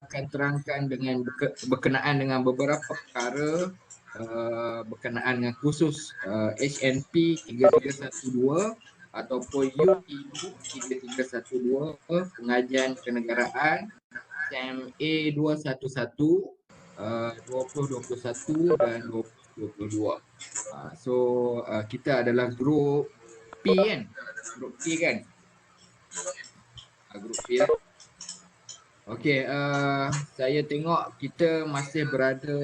akan terangkan dengan berkenaan dengan beberapa perkara berkenaan dengan khusus HNP 3312 ataupun UTU 3312 pengajian kenegaraan SEM A 211 2021 dan 2022. So kita adalah grup P kan? Grup P kan? Grup P lah. Okey, saya tengok kita masih berada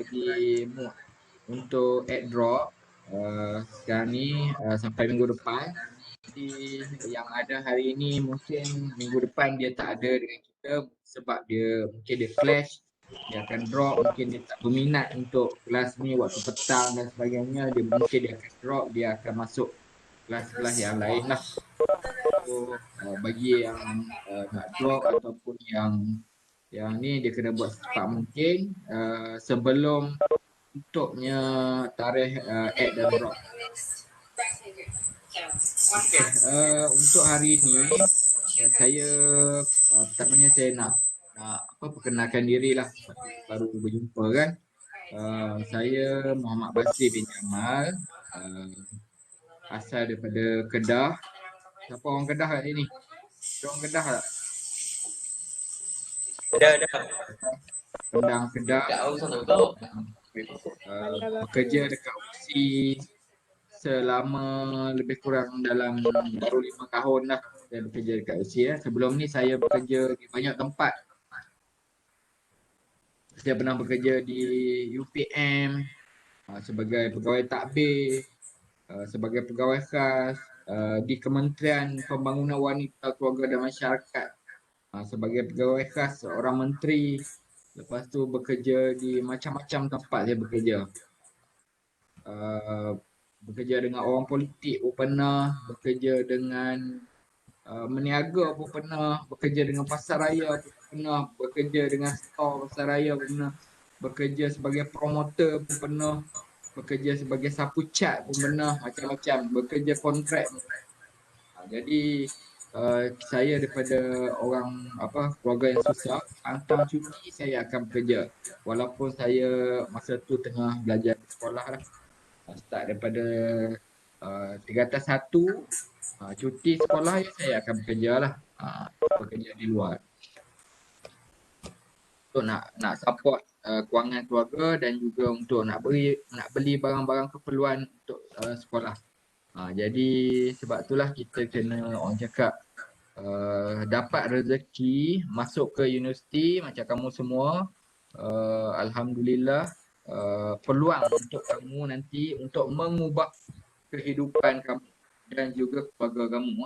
di mood untuk add drop sekarang ni sampai minggu depan. Jadi yang ada hari ini mungkin minggu depan dia tak ada dengan kita sebab dia mungkin dia clash, dia akan drop, mungkin dia tak berminat untuk kelas ni waktu petang dan sebagainya, dia mungkin dia akan drop, dia akan masuk kelas-kelas yang lain lah. So bagi yang nak drop ataupun yang ni dia kena buat secepat mungkin sebelum untuknya tarikh add dan drop. Okey, untuk hari ini saya pertamanya saya nak perkenalkan diri lah, baru berjumpa kan. Saya Muhammad Basri bin Jamal, asal daripada Kedah. Siapa orang Kedah kat sini? Ada orang Kedah tak? Ada. Pendang Kedah. Bekerja dekat USI selama lebih kurang dalam baru 5 tahun lah saya bekerja dekat USI ya. Sebelum ni saya bekerja di banyak tempat. Saya pernah bekerja di UPM sebagai pegawai takbir, sebagai pegawai khas, di Kementerian Pembangunan Wanita, Keluarga dan Masyarakat sebagai pegawai khas seorang menteri. Lepas tu bekerja di macam-macam tempat saya bekerja. Bekerja dengan orang politik pun pernah, bekerja dengan meniaga pun pernah, bekerja dengan pasar raya pun pernah, bekerja dengan store pasar raya pun pernah, bekerja sebagai promoter pun pernah, bekerja sebagai sapu cat pun pernah, macam-macam, bekerja kontrak. Jadi saya daripada orang keluarga yang susah, hantar cuti saya akan bekerja. Walaupun saya masa tu tengah belajar di sekolah lah. Start daripada 3-1 cuti sekolah saya akan bekerja lah. Bekerja di luar. Untuk nak support kewangan keluarga dan juga untuk nak beli barang-barang keperluan untuk sekolah. Jadi sebab itulah kita kena orang cakap dapat rezeki masuk ke universiti macam kamu semua. Alhamdulillah peluang untuk kamu nanti untuk mengubah kehidupan kamu dan juga keluarga kamu.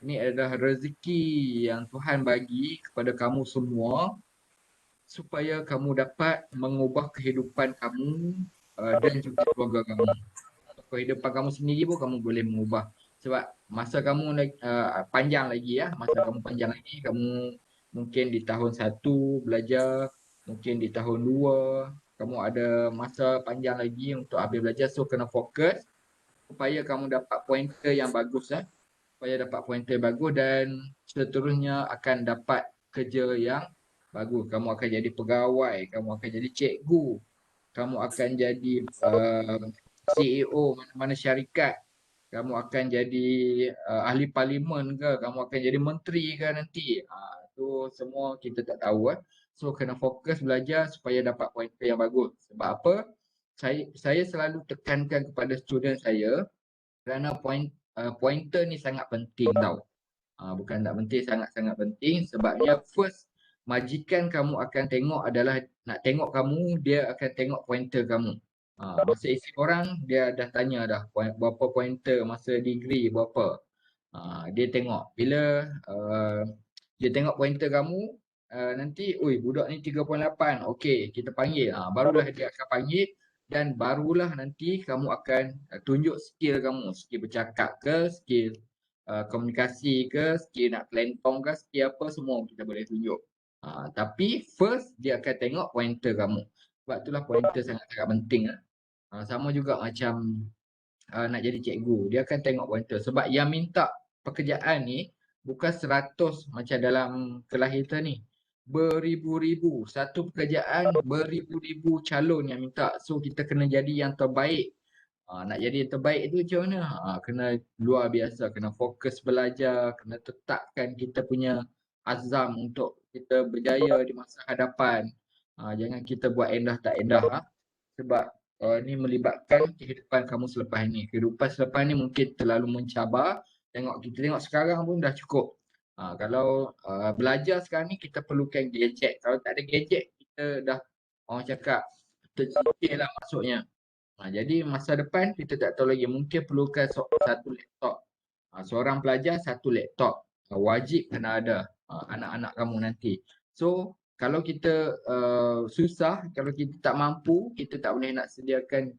Ini adalah rezeki yang Tuhan bagi kepada kamu semua supaya kamu dapat mengubah kehidupan kamu dan juga keluarga kamu. Kehidupan kamu sendiri pun kamu boleh mengubah. Sebab masa kamu panjang lagi ya, masa kamu panjang lagi, kamu mungkin di tahun 1 belajar, mungkin di tahun 2, kamu ada masa panjang lagi untuk habis belajar. So kena fokus supaya kamu dapat pointer yang bagus supaya dapat pointer bagus dan seterusnya akan dapat kerja yang bagus. Kamu akan jadi pegawai, kamu akan jadi cikgu, kamu akan jadi CEO mana-mana syarikat, kamu akan jadi ahli parlimen ke, kamu akan jadi menteri ke nanti. Tu semua kita tak tahu. So kena fokus belajar supaya dapat pointer yang bagus. Sebab apa? Saya selalu tekankan kepada student saya kerana pointer ni sangat penting tau. Bukan tak penting, sangat-sangat penting sebabnya first majikan kamu akan tengok adalah nak tengok kamu, dia akan tengok pointer kamu. Masa isi orang dia dah tanya dah berapa pointer masa degree berapa. Dia tengok bila dia tengok pointer kamu nanti budak ni 3.8. Okey, kita panggil. Barulah dia akan panggil dan barulah nanti kamu akan tunjuk skill kamu, skill bercakap ke, skill komunikasi ke, skill nak kelentong ke, skill apa semua kita boleh tunjuk. Tapi first dia akan tengok pointer kamu. Sebab itulah pointer sangat-sangat penting. Sama juga macam nak jadi cikgu, dia akan tengok pointer. Sebab yang minta pekerjaan ni bukan 100 macam dalam kelas kita ni. beribu-ribu. Satu pekerjaan beribu-ribu calon yang minta. So kita kena jadi yang terbaik. Nak jadi yang terbaik itu macam mana? Kena luar biasa, kena fokus belajar, kena tetapkan kita punya azam untuk kita berjaya di masa hadapan. Jangan kita buat endah tak endah. Sebab ni melibatkan kehidupan kamu selepas ni. Kehidupan selepas ni mungkin terlalu mencabar. Kita tengok sekarang pun dah cukup. Kalau belajar sekarang ni kita perlukan gadget. Kalau tak ada gadget kita dah orang cakap tercicir lah maksudnya. Jadi masa depan kita tak tahu lagi. Mungkin perlukan satu laptop. Seorang pelajar satu laptop. Wajib kena ada anak-anak kamu nanti. So kalau kita susah, kalau kita tak mampu, kita tak boleh nak sediakan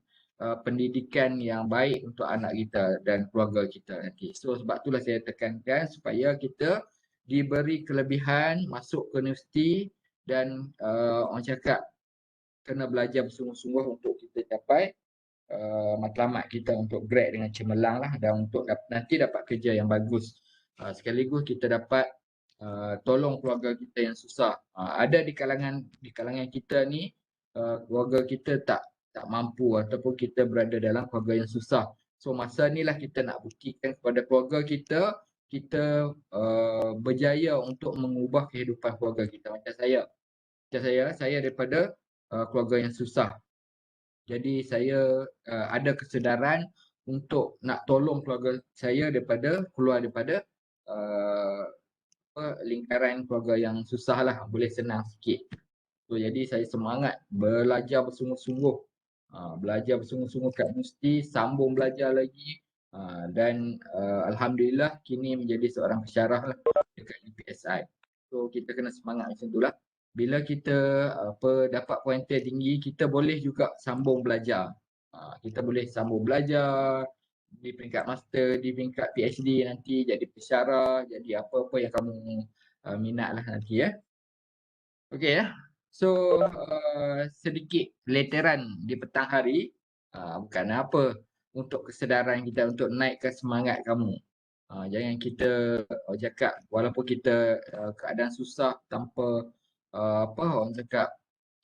pendidikan yang baik untuk anak kita dan keluarga kita nanti. So sebab itulah saya tekankan supaya kita diberi kelebihan masuk ke universiti dan orang cakap kena belajar bersungguh-sungguh untuk kita capai matlamat kita untuk grad dengan cemerlang lah dan untuk nanti dapat kerja yang bagus. Sekaligus kita dapat tolong keluarga kita yang susah. Ada di kalangan kita ni keluarga kita tak mampu ataupun kita berada dalam keluarga yang susah. So masa inilah kita nak buktikan kepada keluarga kita berjaya untuk mengubah kehidupan keluarga kita. Macam saya daripada keluarga yang susah. Jadi saya ada kesedaran untuk nak tolong keluarga saya keluar daripada uh, lingkaran keluarga yang susah lah, boleh senang sikit. So, jadi saya semangat belajar bersungguh-sungguh. Belajar bersungguh-sungguh kat universiti, sambung belajar lagi. Dan Alhamdulillah kini menjadi seorang pensyarah lah dekat UPSI. So kita kena semangat macam tu lah. Bila kita dapat pointer tinggi, kita boleh juga sambung belajar. Kita boleh sambung belajar di peringkat master, di peringkat PhD nanti, jadi pensyarah, jadi apa-apa yang kamu minat lah nanti ya. Okey ya. So sedikit leteran di petang hari, bukan apa, untuk kesedaran kita untuk naikkan semangat kamu. Jangan kita cakap walaupun kita keadaan susah tanpa apa orang cakap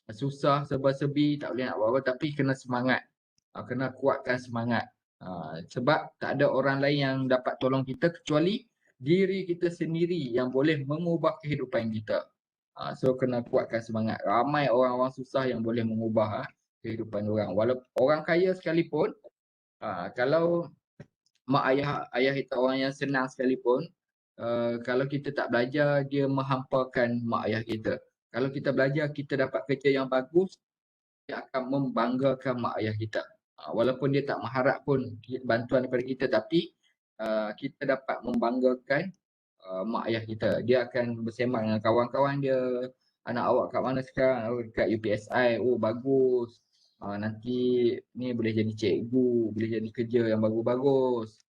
susah serba-serbi tak boleh nak buat apa tapi kena semangat. Kena kuatkan semangat. Sebab tak ada orang lain yang dapat tolong kita kecuali diri kita sendiri yang boleh mengubah kehidupan kita. So kena kuatkan semangat. Ramai orang-orang susah yang boleh mengubah kehidupan orang. Walaupun orang kaya sekalipun, kalau mak ayah kita orang yang senang sekalipun, kalau kita tak belajar, dia menghampakan mak ayah kita. Kalau kita belajar, kita dapat kerja yang bagus, dia akan membanggakan mak ayah kita. Walaupun dia tak mengharap pun bantuan daripada kita, tapi kita dapat membanggakan mak ayah kita. Dia akan bersembang dengan kawan-kawan dia, anak awak kat mana sekarang? Oh, dekat UPSI. Oh, bagus. Nanti ni boleh jadi cikgu, boleh jadi kerja yang bagus-bagus.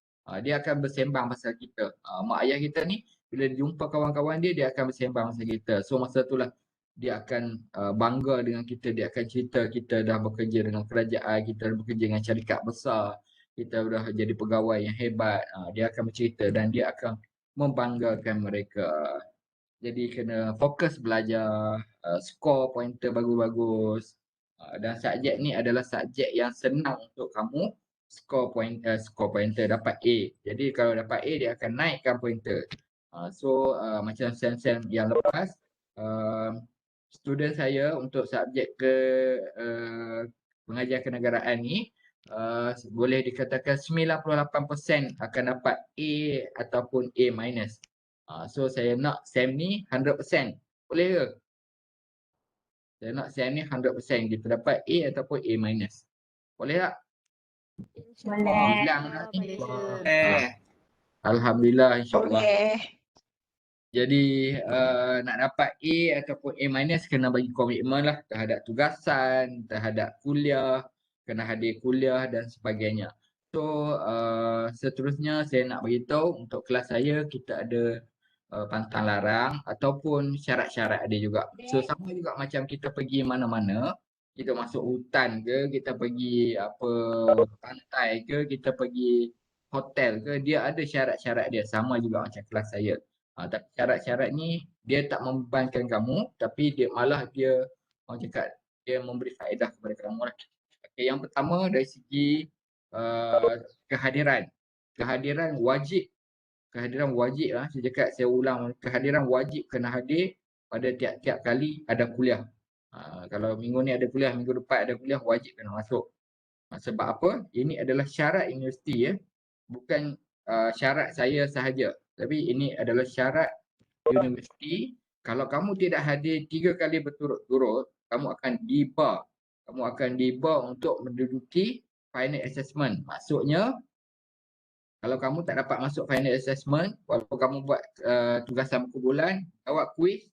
Dia akan bersembang pasal kita. Mak ayah kita ni, bila dia jumpa kawan-kawan dia, dia akan bersembang pasal kita. So, masa itulah dia akan bangga dengan kita. Dia akan cerita kita dah bekerja dengan kerajaan, kita dah bekerja dengan syarikat besar, kita dah jadi pegawai yang hebat. Dia akan bercerita dan dia akan membanggakan mereka. Jadi kena fokus belajar, skor pointer bagus-bagus. Dan subjek ni adalah subjek yang senang untuk kamu skor pointer dapat A. Jadi kalau dapat A dia akan naikkan pointer. So macam sem-sem yang lepas student saya untuk subjek pengajian kenegaraan ni boleh dikatakan 98% akan dapat A ataupun A minus. So saya nak SEM ni 100%. Boleh ke? Saya nak SEM ni 100%. Kita dapat A ataupun A minus. Boleh tak? Boleh. Bilang dah ni. Boleh. Alhamdulillah insyaAllah. Boleh. Jadi nak dapat A ataupun A minus kena bagi komitmen lah terhadap tugasan, terhadap kuliah, kena hadir kuliah dan sebagainya. So seterusnya saya nak beritahu untuk kelas saya kita ada pantang larang ataupun syarat-syarat ada juga. So sama juga macam kita pergi mana-mana, kita masuk hutan ke, kita pergi apa pantai ke, kita pergi hotel ke, dia ada syarat-syarat dia sama juga macam kelas saya. Tapi syarat-syarat ni dia tak membebankan kamu, tapi dia orang cakap dia memberi faedah kepada kamu lah. Okay, yang pertama dari segi kehadiran. Kehadiran wajib lah. Saya ulang, kehadiran wajib kena hadir pada tiap-tiap kali ada kuliah. Kalau minggu ni ada kuliah, minggu depan ada kuliah, wajib kena masuk. Sebab apa? Ini adalah syarat universiti ya. Bukan syarat saya sahaja. Tapi ini adalah syarat universiti. Kalau kamu tidak hadir 3 kali berturut-turut, kamu akan dibar. Kamu akan dibar untuk menduduki final assessment. Maksudnya, kalau kamu tak dapat masuk final assessment, walaupun kamu buat tugasan buku bulan, jawab kuis,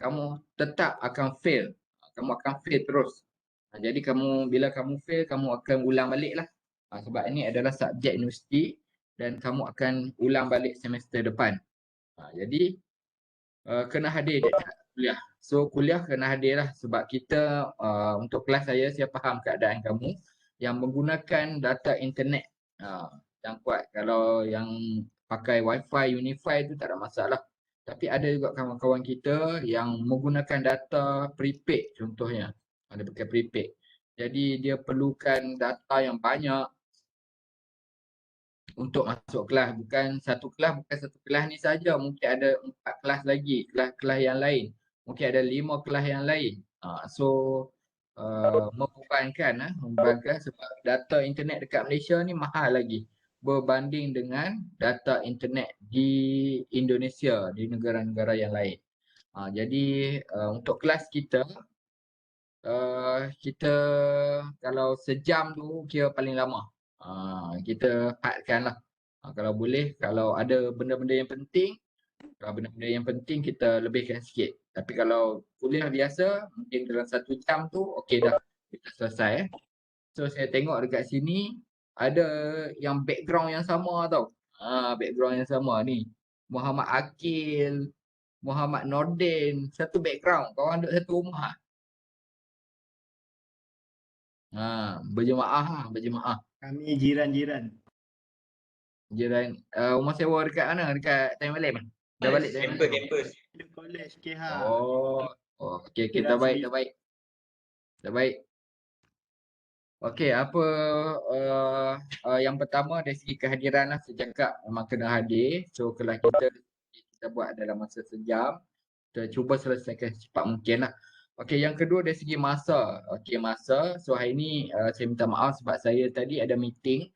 kamu tetap akan fail. Kamu akan fail terus. Jadi bila kamu fail, kamu akan ulang balik lah. Sebab ini adalah subjek universiti dan kamu akan ulang balik semester depan. Jadi kena hadir dekat kuliah. So kuliah kena hadir lah sebab kita untuk kelas saya faham keadaan kamu yang menggunakan data internet yang kuat. Kalau yang pakai wifi, unify tu tak ada masalah. Tapi ada juga kawan-kawan kita yang menggunakan data prepaid contohnya. Ada pakai prepaid. Jadi dia perlukan data yang banyak untuk masuk kelas. Bukan satu kelas ni saja. Mungkin ada 4 kelas lagi, kelas-kelas yang lain. Mungkin ada 5 kelas yang lain. Membebankan sebab data internet dekat Malaysia ni mahal lagi berbanding dengan data internet di Indonesia, di negara-negara yang lain. Jadi untuk kelas kita, kita kalau sejam tu kira paling lama. Kita hadkan lah. Kalau boleh, kalau ada benda-benda yang penting, kita lebihkan sikit. Tapi kalau kuliah biasa, mungkin dalam 1 jam tu, okey dah. Kita selesai. So saya tengok dekat sini, ada yang background yang sama tau. Background yang sama ni. Muhammad Akil, Muhammad Nordin, satu background. Kawan duduk satu rumah. Berjemaah. Kami jiran-jiran. Jiran rumah sewa dekat mana? Dekat Time Malayman. Dah balik Time Malayman. Campus. Di college KH. Okey, dah baik. Okey, apa yang pertama dari segi kehadiran lah, saya cakap memang kena hadir. So kelas kita buat dalam masa sejam. Kita cuba selesaikan secepat mungkin lah. Okey, yang kedua dari segi masa. Masa. So hari ni saya minta maaf sebab saya tadi ada meeting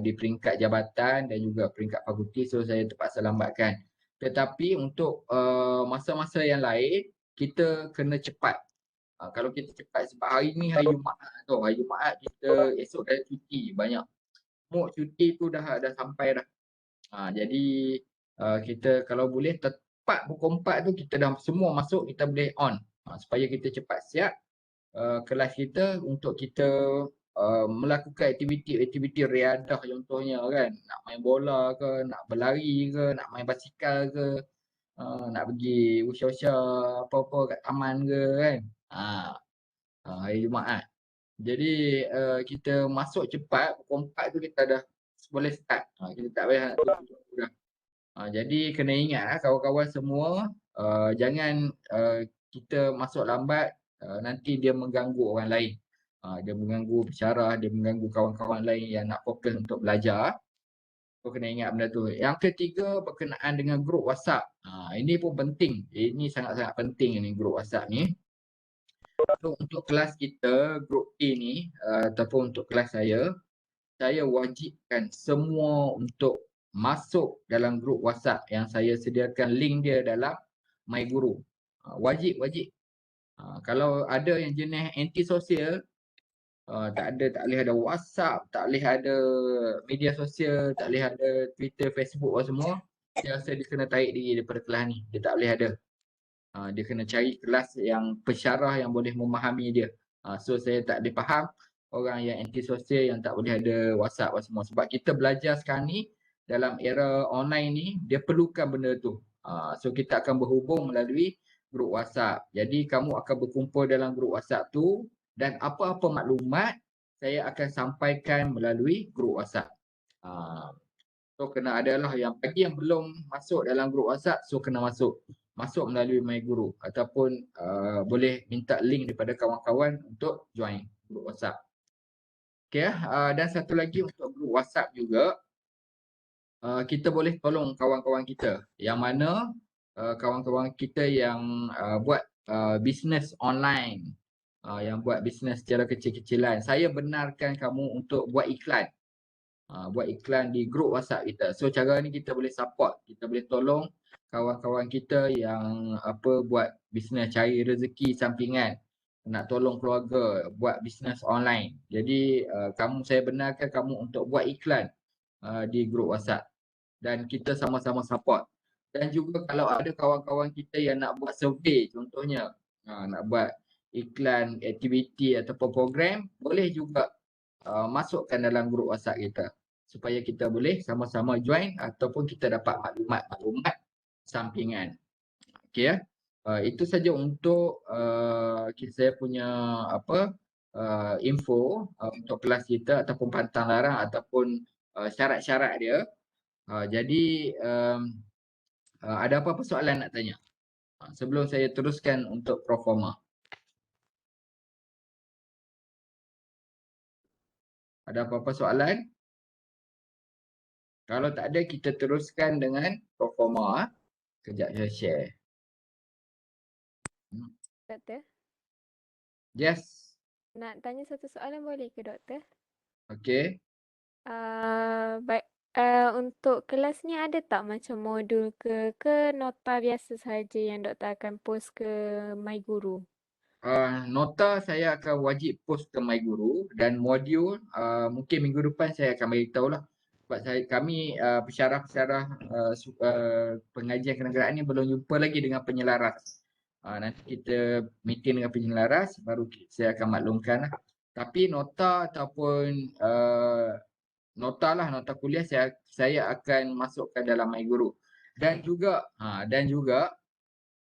di peringkat jabatan dan juga peringkat fakulti, so saya terpaksa lambatkan. Tetapi untuk masa-masa yang lain, kita kena cepat. Kalau kita cepat sebab hari ni hari Jumaat tu. Hari Jumaat kita esok dah cuti banyak. Mood cuti tu dah sampai dah. Jadi kita kalau boleh tepat pukul 4 tu kita dah semua masuk, kita boleh on. Supaya kita cepat siap kelas kita untuk kita melakukan aktiviti riadah contohnya kan. Nak main bola ke, nak berlari ke, nak main basikal ke, nak pergi usha-usha apa-apa kat taman ke kan. Hari Jumaat. Jadi kita masuk cepat, pukul 4 tu kita dah boleh start. Kita tak payah nak tunggu dah. Jadi kena ingat kawan-kawan semua, jangan kita masuk lambat, nanti dia mengganggu orang lain. Dia mengganggu bicara, dia mengganggu kawan-kawan lain yang nak fokus untuk belajar. So kena ingat benda tu. Yang ketiga berkenaan dengan grup WhatsApp. Ini pun penting. Ini sangat-sangat penting ni grup WhatsApp ni. So, untuk kelas kita, grup A ni ataupun untuk kelas saya wajibkan semua untuk masuk dalam grup WhatsApp yang saya sediakan link dia dalam MyGuru. Wajib. Kalau ada yang jenis anti-sosial, tak boleh ada WhatsApp, tak boleh ada media sosial, tak boleh ada Twitter, Facebook semua, saya rasa dia kena tarik diri daripada kelas ni. Dia tak boleh ada. Dia kena cari kelas yang pensyarah yang boleh memahami dia. So saya tak boleh faham orang yang anti-sosial yang tak boleh ada WhatsApp semua. Sebab kita belajar sekarang ni dalam era online ni, dia perlukan benda tu. So kita akan berhubung melalui grup WhatsApp. Jadi kamu akan berkumpul dalam grup WhatsApp tu dan apa-apa maklumat saya akan sampaikan melalui grup WhatsApp. So kena adalah yang bagi yang belum masuk dalam grup WhatsApp, so kena masuk. Masuk melalui My Guru ataupun boleh minta link daripada kawan-kawan untuk join grup WhatsApp. Okay, dan satu lagi untuk grup WhatsApp juga, kita boleh tolong kawan-kawan kita yang mana kawan-kawan kita yang buat bisnes online, yang buat bisnes secara kecil-kecilan. Saya benarkan kamu untuk buat iklan. Buat iklan di grup WhatsApp kita. So cara ni kita boleh support, kita boleh tolong kawan-kawan kita yang buat bisnes cari rezeki sampingan, nak tolong keluarga buat bisnes online. Jadi saya benarkan kamu untuk buat iklan di grup WhatsApp dan kita sama-sama support. Dan juga kalau ada kawan-kawan kita yang nak buat survey contohnya, nak buat iklan aktiviti ataupun program, boleh juga masukkan dalam grup WhatsApp kita supaya kita boleh sama-sama join ataupun kita dapat maklumat-maklumat sampingan. Okey ya. Itu saja untuk saya punya info untuk kelas kita ataupun pantang larang ataupun syarat-syarat dia. Jadi ada apa-apa soalan nak tanya? Sebelum saya teruskan untuk proforma. Ada apa-apa soalan? Kalau tak ada, kita teruskan dengan proforma. Kejap saya share. Doktor, Yes. nak tanya satu soalan boleh ke doktor? Okey. Baik, untuk kelas ni ada tak macam modul ke nota biasa saja yang doktor akan post ke My Guru? Nota saya akan wajib post ke My Guru dan modul mungkin minggu depan saya akan beritahu lah. Sebab kami pensyarah-pensyarah pengajian kenegaraan ni belum jumpa lagi dengan penyelaras. Nanti kita meeting dengan penyelaras baru saya akan maklumkan lah. Tapi nota ataupun nota kuliah saya akan masukkan dalam My Guru. Dan juga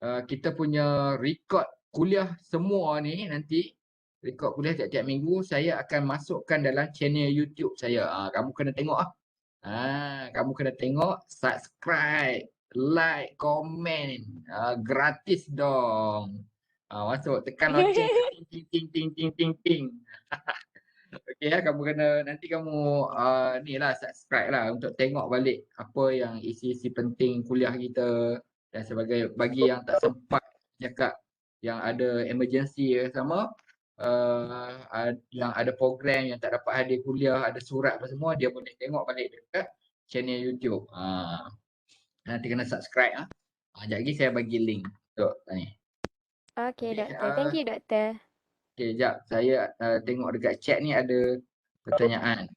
kita punya record kuliah semua ni nanti, record kuliah tiap-tiap minggu saya akan masukkan dalam channel YouTube saya. Kamu kena tengok kamu kena tengok, subscribe, like, komen, gratis dong. Masuk tekan loceng ting ting ting ting ting ting. Okey ya, kamu kena nanti kamu ni lah subscribe lah untuk tengok balik apa yang isi-isi penting kuliah kita dan sebagai bagi yang tak sempat cakap yang ada emergency sama yang ada program yang tak dapat hadir kuliah, ada surat apa semua, dia boleh tengok balik dekat channel YouTube. Nanti kena subscribe sekejap lagi saya bagi link untuk ni. Okay, Okey, doktor. Thank you, doktor. Okey, sekejap saya tengok dekat chat ni ada pertanyaan.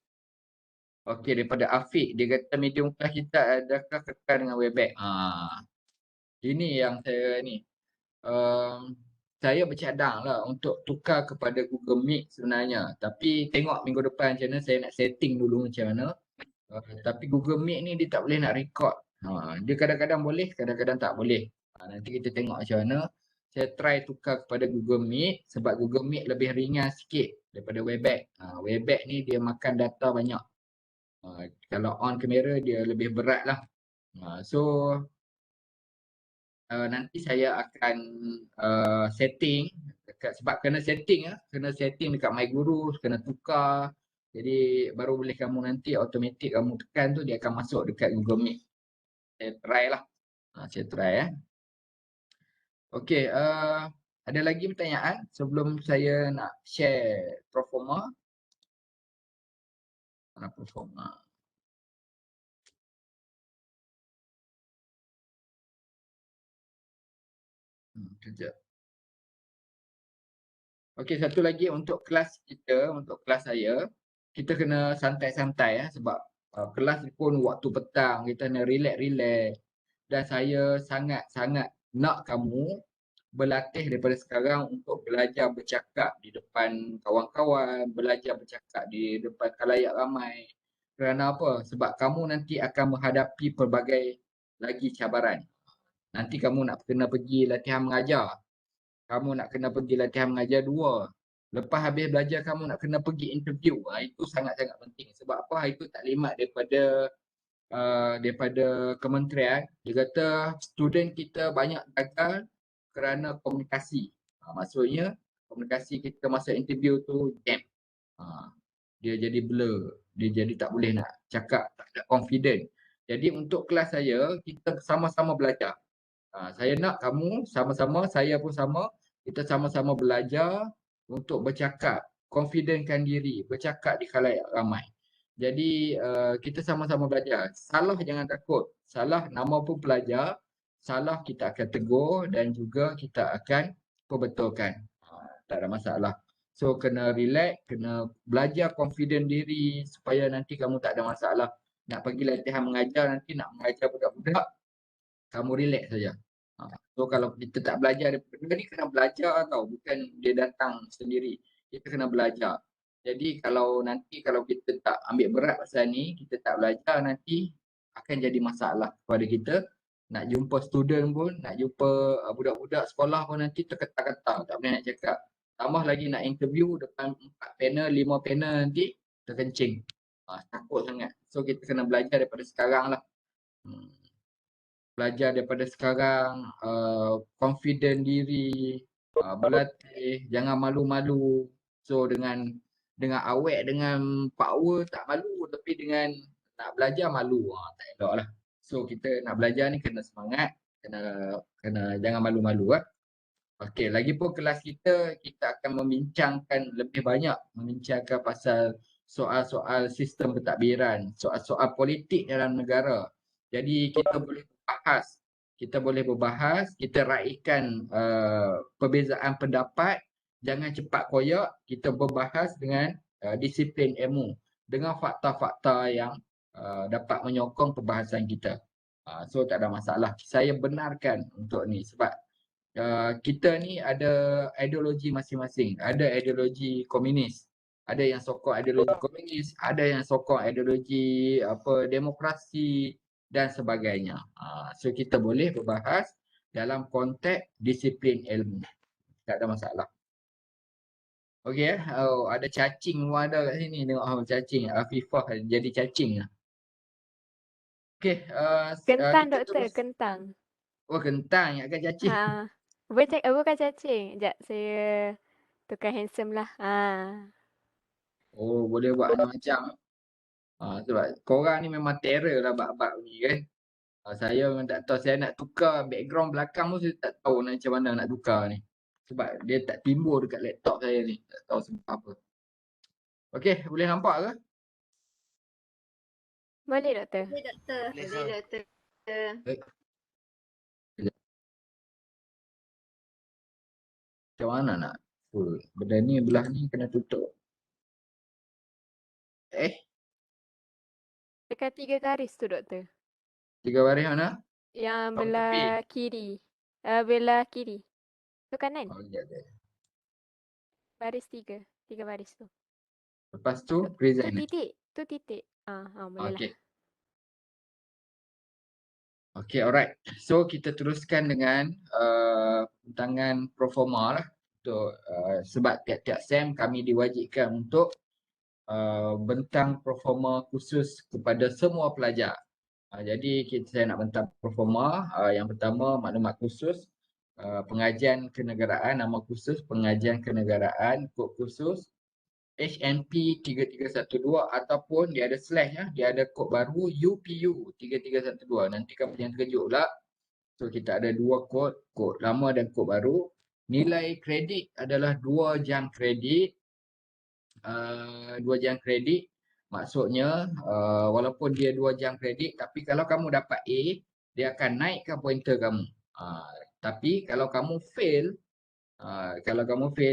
Okey, daripada Afiq, dia kata medium kelas kita adakah kekal dengan Webex? Ini yang saya ni. Saya bercadang lah untuk tukar kepada Google Meet sebenarnya. Tapi tengok minggu depan macam mana, saya nak setting dulu macam mana. Tapi Google Meet ni dia tak boleh nak record. Dia kadang-kadang boleh, kadang-kadang tak boleh. Nanti kita tengok macam mana. Saya try tukar kepada Google Meet sebab Google Meet lebih ringan sikit daripada Webex. Webex ni dia makan data banyak. Kalau on kamera dia lebih berat lah. So nanti saya akan setting sebab kena setting dekat My Guru, kena tukar. Jadi baru boleh kamu nanti automatik kamu tekan tu dia akan masuk dekat Google Meet. Saya try lah. Saya try Okey, ada lagi pertanyaan sebelum saya nak share proforma? Mana proforma? Kejap. Okey, satu lagi untuk kelas kita, untuk kelas saya, kita kena santai-santai sebab kelas ni pun waktu petang, kita kena relax-relax. Dan saya sangat-sangat nak kamu berlatih daripada sekarang untuk belajar bercakap di depan kawan-kawan, belajar bercakap di depan khalayak ramai. Kerana apa? Sebab kamu nanti akan menghadapi pelbagai lagi cabaran. Nanti kamu nak kena pergi latihan mengajar. Kamu nak kena pergi latihan mengajar 2. Lepas habis belajar kamu nak kena pergi interview. Itu sangat-sangat penting. Sebab apa? Itu taklimat daripada daripada kementerian. Dia kata student kita banyak gagal kerana komunikasi. Maksudnya komunikasi kita masa interview tu jam. Dia jadi blur, dia jadi tak boleh nak cakap, tak ada confident. Jadi untuk kelas saya, kita sama-sama belajar. Saya nak kamu sama-sama, saya pun sama, kita sama-sama belajar untuk bercakap, confidentkan diri, bercakap di khalayak ramai. Jadi kita sama-sama belajar. Salah jangan takut. Salah nama pun pelajar, salah kita akan tegur dan juga kita akan perbetulkan. Tak ada masalah. So kena relax, kena belajar confident diri supaya nanti kamu tak ada masalah. Nak pergi latihan mengajar, nanti nak mengajar budak-budak, kamu relax saja. So kalau kita tak belajar daripada ni, kena belajar tau, bukan dia datang sendiri. Kita kena belajar. Jadi kalau kita tak ambil berat pasal ni, kita tak belajar, nanti akan jadi masalah kepada kita. Nak jumpa student pun, nak jumpa budak-budak sekolah pun nanti terketar-ketar, tak boleh nak cakap. Tambah lagi nak interview depan 4 panel, 5 panel nanti terkencing. Takut sangat. So kita kena belajar daripada sekarang lah. Belajar daripada sekarang, confident diri, berlatih, jangan malu-malu. So dengan awet, dengan power tak malu, tapi dengan nak belajar malu, tak elok lah. So kita nak belajar ni kena semangat, kena jangan malu-malu. Okey, lagipun kelas kita akan membincangkan lebih banyak, membincangkan pasal soal-soal sistem pentadbiran, soal-soal politik dalam negara. Jadi kita boleh berbahas, kita raikan perbezaan pendapat, jangan cepat koyak, kita berbahas dengan disiplin ilmu, dengan fakta-fakta yang dapat menyokong perbahasan kita. So tak ada masalah. Saya benarkan untuk ni sebab kita ni ada ideologi masing-masing. Ada ideologi komunis. Ada yang sokong ideologi komunis, ada yang sokong ideologi demokrasi dan sebagainya. So kita boleh berbahas dalam konteks disiplin ilmu. Tak ada masalah. Okey ada cacing pun ada kat sini. Tengok cacing. Afifah jadi cacing. Okey, Kentang, kita doktor, terus. kentang. Oh, kentang ingatkan cacing. Bukan cacing. Sekejap, saya tukar handsome lah. Oh, boleh buat macam-macam. Sebab korang ni memang terror lah bab-bab ni kan. Saya memang tak tahu, saya nak tukar background belakang pun saya tak tahu macam mana nak tukar ni. Sebab dia tak timbul dekat laptop saya ni. Tak tahu sebab apa. Okey, boleh nampak ke? Boleh, doktor. Boleh, doktor. Macam mana nak full? Benda ni belah ni kena tutup. Dekat 3 garis tu, doktor. 3 baris mana? Yang Top belah kiri. Belah kiri. Tu kanan. Okey. Baris 3. 3 baris tu. Lepas tu Tu present. titik. Tu titik. Boleh lah. Okey, alright. So kita teruskan dengan bentangan proforma lah. Untuk sebab tiap-tiap SEM kami diwajibkan untuk bentang proforma khusus kepada semua pelajar. Jadi saya nak bentang proforma. Yang pertama maklumat khusus, pengajian kenegaraan, nama khusus pengajian kenegaraan, kod khusus HMP 3312 ataupun dia ada slash dia ada kod baru UPU 3312. Nanti kamu jangan terkejut pula. So kita ada 2 kod lama dan kod baru. Nilai kredit adalah 2 jam kredit. 2 jam kredit maksudnya walaupun dia 2 jam kredit, tapi kalau kamu dapat A, dia akan naikkan pointer kamu. Tapi kalau kamu fail,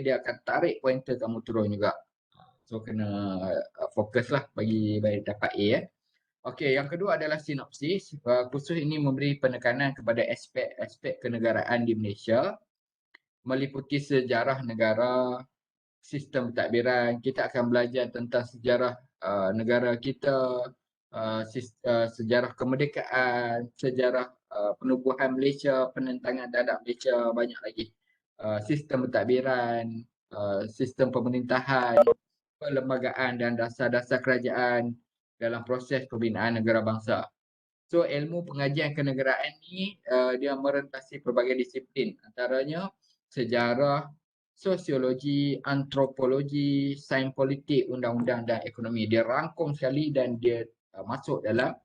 dia akan tarik pointer kamu turun juga. So kena fokus lah bagi dapat A. Okey, yang kedua adalah sinopsis. Kursus ini memberi penekanan kepada aspek-aspek kenegaraan di Malaysia, meliputi sejarah negara, sistem pentadbiran. Kita akan belajar tentang sejarah negara kita, sejarah kemerdekaan, sejarah penubuhan Malaysia, penentangan terhadap Malaysia, banyak lagi. Sistem pentadbiran, sistem pemerintahan, perlembagaan dan dasar-dasar kerajaan dalam proses pembinaan negara bangsa. So ilmu pengajian kenegaraan ni dia merentasi pelbagai disiplin, antaranya sejarah, sosiologi, antropologi, sains politik, undang-undang dan ekonomi. Dia rangkum sekali dan dia masuk dalam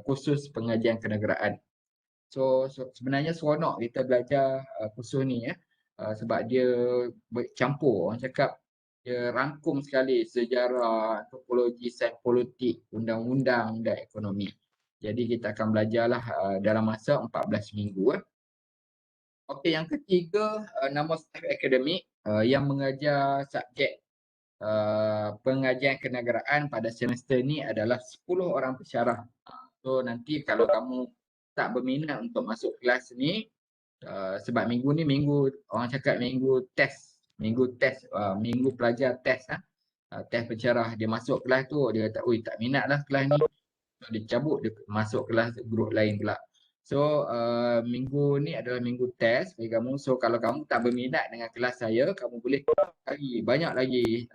kursus pengajian kenegaraan. So sebenarnya seronok kita belajar kursus ni ya. Sebab dia bercampur, orang cakap dia rangkum sekali sejarah, antropologi, sains politik, undang-undang dan ekonomi. Jadi kita akan belajarlah dalam masa 14 minggu. Okey, yang ketiga nama staf akademik yang mengajar subjek pengajian kenegaraan pada semester ni adalah 10 orang pensyarah. So nanti kalau kamu tak berminat untuk masuk kelas ni, sebab minggu ni minggu orang cakap minggu test, minggu pelajar test test pensyarah. Dia masuk kelas tu dia kata, "Oi, tak minat lah kelas ni." Dia cabut, dia masuk kelas grup lain pula. So minggu ni adalah minggu test bagi kamu. So kalau kamu tak berminat dengan kelas saya, kamu boleh cari banyak lagi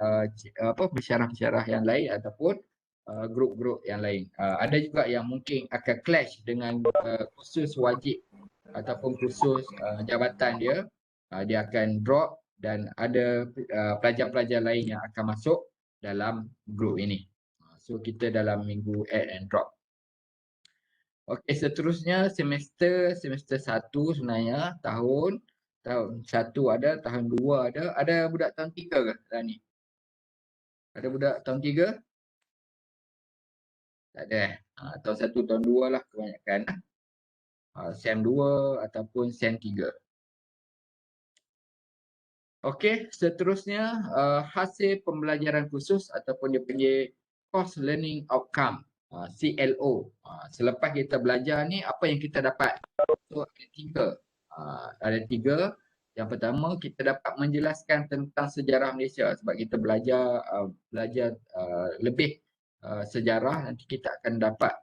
pensyarah-pensyarah yang lain ataupun grup-grup yang lain. Ada juga yang mungkin akan clash dengan kursus wajib ataupun kursus jabatan dia. Dia akan drop dan ada pelajar-pelajar lain yang akan masuk dalam grup ini. So kita dalam minggu add and drop. Okey, seterusnya semester 1 sebenarnya tahun 1 ada, tahun 2 ada. Ada budak tahun 3 ke dalam ni? Ada budak tahun 3? Tak ada. Tahun 1, tahun 2 lah kebanyakan. Sem 2 ataupun Sem 3. Okey, seterusnya hasil pembelajaran khusus ataupun dia panggil course learning outcome, CLO. Selepas kita belajar ni apa yang kita dapat? So ada tiga. Yang pertama, kita dapat menjelaskan tentang sejarah Malaysia sebab kita belajar lebih sejarah. Nanti kita akan dapat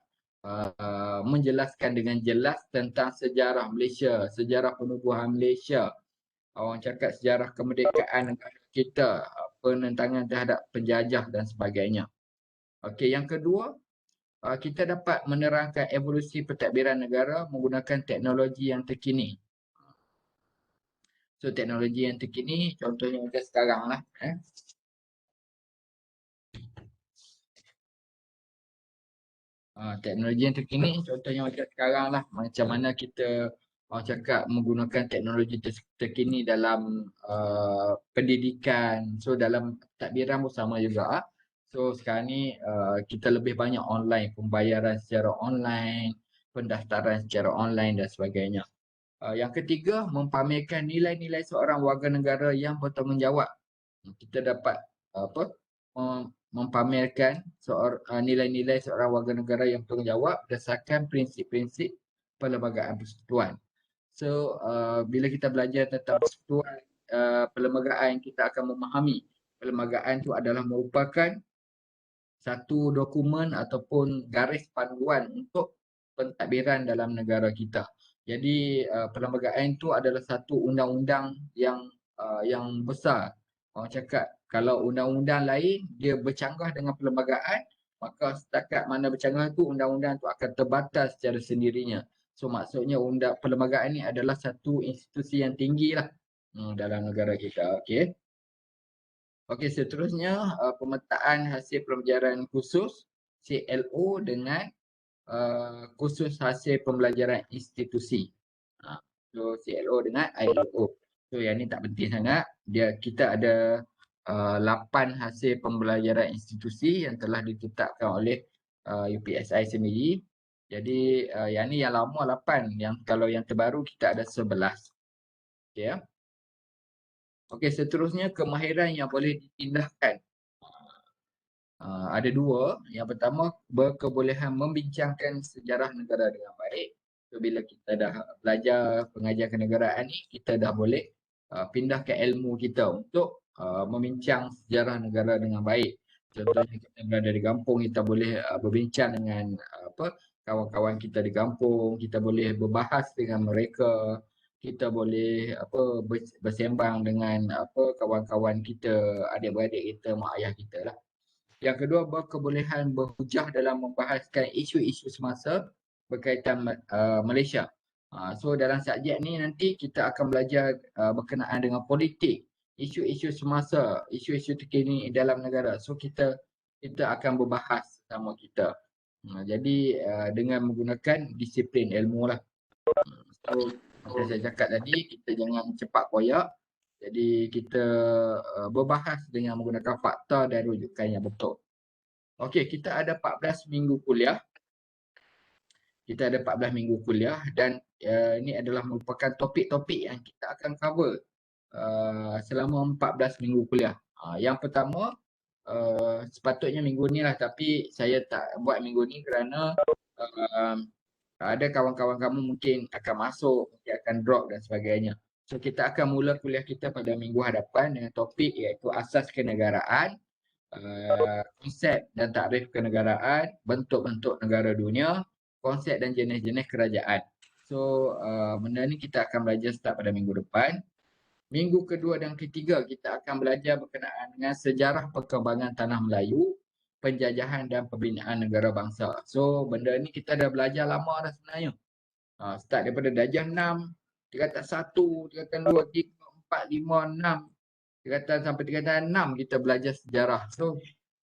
menjelaskan dengan jelas tentang sejarah Malaysia, sejarah penubuhan Malaysia. Orang cakap sejarah kemerdekaan negara kita, penentangan terhadap penjajah dan sebagainya. Okey, yang kedua, kita dapat menerangkan evolusi pentadbiran negara menggunakan teknologi yang terkini. So teknologi yang terkini contohnya macam sekarang lah. Teknologi yang terkini contohnya macam sekarang lah. Macam mana kita orang cakap menggunakan teknologi terkini dalam pendidikan. So dalam pentadbiran pun sama juga. So sekarang ni kita lebih banyak online, pembayaran secara online, pendaftaran secara online dan sebagainya. Yang ketiga, mempamerkan nilai-nilai seorang warga negara yang bertanggungjawab. Kita dapat mempamerkan nilai-nilai seorang warga negara yang bertanggungjawab berdasarkan prinsip-prinsip perlembagaan persekutuan. So bila kita belajar tentang persekutuan perlembagaan, kita akan memahami perlembagaan itu adalah merupakan satu dokumen ataupun garis panduan untuk pentadbiran dalam negara kita. Jadi perlembagaan itu adalah satu undang-undang yang besar. Orang cakap kalau undang-undang lain dia bercanggah dengan perlembagaan, maka setakat mana bercanggah tu undang-undang tu akan terbatas secara sendirinya. So maksudnya perlembagaan ni adalah satu institusi yang tinggi lah dalam negara kita. Okey. Okey, seterusnya pemetaan hasil pembelajaran khusus CLO dengan khusus hasil pembelajaran institusi. So CLO dengan ILO. So yang ni tak penting sangat. Kita ada 8 hasil pembelajaran institusi yang telah ditetapkan oleh UPSI sendiri. Jadi yang ni yang lama 8, kalau yang terbaru kita ada 11. Okey ya. Okey, seterusnya kemahiran yang boleh dipindahkan. Ada 2. Yang pertama, berkebolehan membincangkan sejarah negara dengan baik. So, bila kita dah belajar pengajian kenegaraan ni, kita dah boleh pindahkan ilmu kita untuk membincang sejarah negara dengan baik. Contohnya kita berada di kampung, kita boleh berbincang dengan kawan-kawan kita di kampung, kita boleh berbahas dengan mereka, kita boleh bersembang dengan kawan-kawan kita, adik-beradik kita, mak ayah kita lah. Yang kedua, berkebolehan berhujah dalam membahaskan isu-isu semasa berkaitan Malaysia. So dalam subjek ni nanti kita akan belajar berkenaan dengan politik, isu-isu semasa, isu-isu terkini dalam negara. So kita akan berbahas sama kita. Jadi dengan menggunakan disiplin ilmu lah. So macam saya cakap tadi, kita jangan cepat koyak. Jadi kita berbahas dengan menggunakan fakta dan rujukan yang betul. Okey, kita ada 14 minggu kuliah. Kita ada 14 minggu kuliah dan ini adalah merupakan topik-topik yang kita akan cover selama 14 minggu kuliah. Yang pertama, sepatutnya minggu ni lah, tapi saya tak buat minggu ni kerana ada kawan-kawan kamu mungkin akan masuk, mungkin akan drop dan sebagainya. So kita akan mula kuliah kita pada minggu hadapan dengan topik iaitu asas kenegaraan, konsep dan takrif kenegaraan, bentuk-bentuk negara dunia, konsep dan jenis-jenis kerajaan. So benda ni kita akan belajar start pada minggu depan. Minggu kedua dan ketiga kita akan belajar berkenaan dengan sejarah perkembangan tanah Melayu, penjajahan dan pembinaan negara bangsa. So benda ni kita dah belajar lama dah sebenarnya. Start daripada darjah 6, tingkatan 1, tingkatan 2, 3, 4, 5, 6. Tingkatan sampai tingkatan 6 kita belajar sejarah. So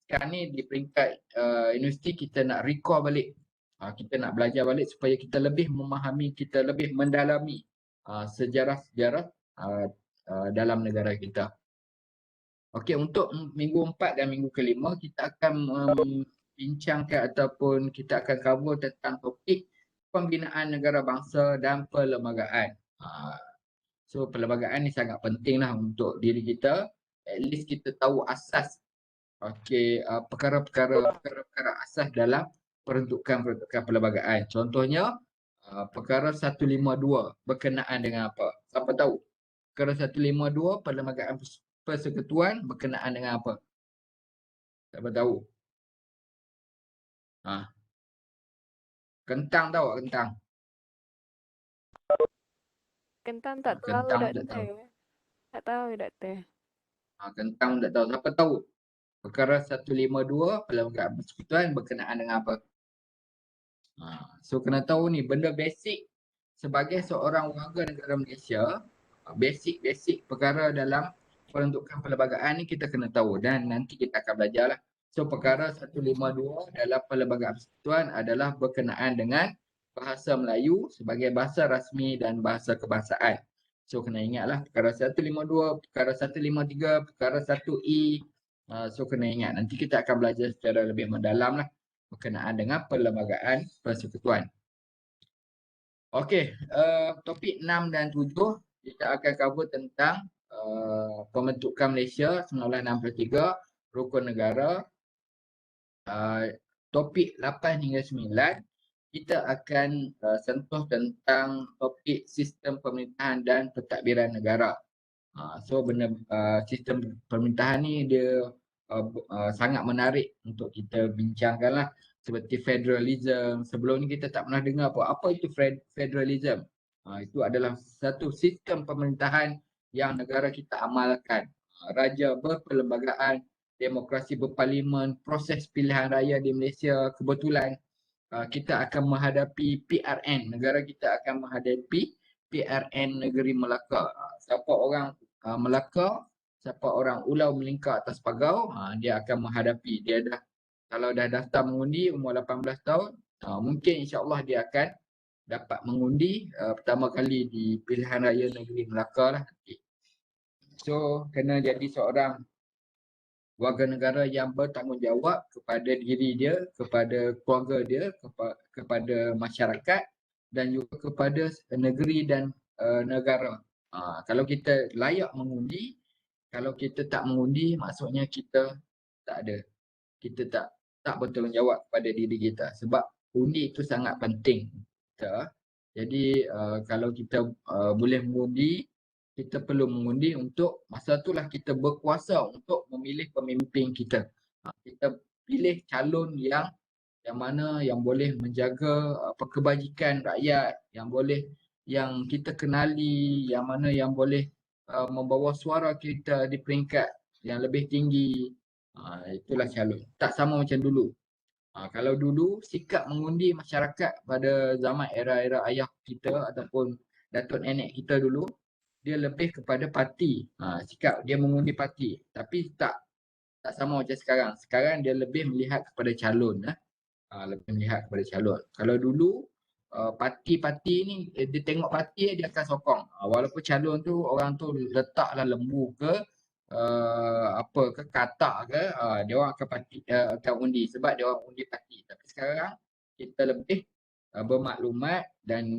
sekarang ni di peringkat universiti kita nak recall balik. Kita nak belajar balik supaya kita lebih memahami, kita lebih mendalami sejarah-sejarah dalam negara kita. Okey, untuk minggu 4 dan minggu kelima kita akan membincangkan ataupun kita akan cover tentang topik pembinaan negara bangsa dan perlembagaan. So perlembagaan ni sangat penting lah untuk diri kita. At least kita tahu asas perkara-perkara asas dalam peruntukan perlembagaan. Contohnya perkara 152 berkenaan dengan apa? Siapa tahu? Perkara 152 perlembagaan persekutuan berkenaan dengan apa? Siapa tahu? Kentang tahu tak kentang? Kentang tak tahu, Kentang tak doktor. tahu. Tak tahu, doktor. Kentang tak tahu. Siapa tahu? Perkara 152 perlembagaan persekutuan berkenaan dengan apa? So kena tahu ni benda basic sebagai seorang warga negara Malaysia. Basic perkara dalam peruntukan perlembagaan ni kita kena tahu dan nanti kita akan belajar lah. So perkara 152 dalam perlembagaan persekutuan adalah berkenaan dengan bahasa Melayu sebagai bahasa rasmi dan bahasa kebangsaan. So kena ingatlah perkara 152, perkara 153, perkara 1E. So kena ingat, nanti kita akan belajar secara lebih mendalam lah berkenaan dengan perlembagaan persekutuan. Okey, topik 6 dan 7 kita akan cover tentang pembentukan Malaysia 1963, rukun negara. Topik 8 hingga 9 kita akan sentuh tentang topik sistem pemerintahan dan pentadbiran negara. So benda sistem pemerintahan ni dia sangat menarik untuk kita bincangkan lah. Seperti federalism. Sebelum ni kita tak pernah dengar apa itu federalism. Itu adalah satu sistem pemerintahan yang negara kita amalkan. Raja berperlembagaan, demokrasi berparlimen, proses pilihan raya di Malaysia. Kebetulan kita akan menghadapi PRN. Negara kita akan menghadapi PRN Negeri Melaka. Siapa orang Melaka, siapa orang Ulau Melingkar atas Pagau, dia akan menghadapi. Dia dah, kalau dah daftar mengundi umur 18 tahun, mungkin insya-Allah dia akan dapat mengundi pertama kali di pilihan raya negeri Melaka lah. So kena jadi seorang warga negara yang bertanggungjawab kepada diri dia, kepada keluarga dia, kepada masyarakat dan juga kepada negeri dan negara. Kalau kita layak mengundi, kalau kita tak mengundi, maksudnya kita tak ada. Kita tak bertanggungjawab kepada diri kita. Sebab undi itu sangat penting. Jadi kalau kita boleh mengundi, kita perlu mengundi untuk masa itulah kita berkuasa untuk memilih pemimpin kita. Kita pilih calon yang mana yang boleh menjaga kebajikan rakyat, yang kita kenali, yang mana yang boleh membawa suara kita di peringkat yang lebih tinggi. Itulah calon. Tak sama macam dulu. Kalau dulu sikap mengundi masyarakat pada zaman era-era ayah kita ataupun datuk nenek kita dulu, dia lebih kepada parti. Sikap dia mengundi parti. Tapi tak sama macam sekarang. Sekarang dia lebih melihat kepada calon. Lebih melihat kepada calon. Kalau dulu parti-parti ni dia tengok parti dia akan sokong. Walaupun calon tu orang tu letaklah lembu ke apa ke katak ke dia orang akan parti akan undi sebab dia orang undi parti. Tapi sekarang kita lebih bermaklumat dan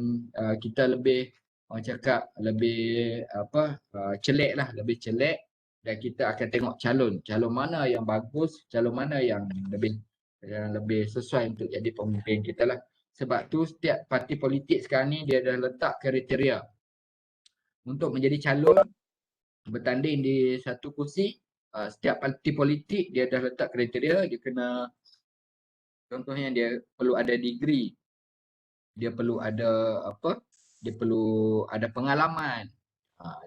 kita lebih orang cakap lebih celik lah, lebih celik dan kita akan tengok calon mana yang bagus, calon mana yang lebih sesuai untuk jadi pemimpin kita lah. Sebab tu setiap parti politik sekarang ni dia dah letak kriteria untuk menjadi calon bertanding di satu kursi. Setiap parti politik dia dah letak kriteria, dia kena, contohnya dia perlu ada degree, dia perlu ada dia perlu ada pengalaman,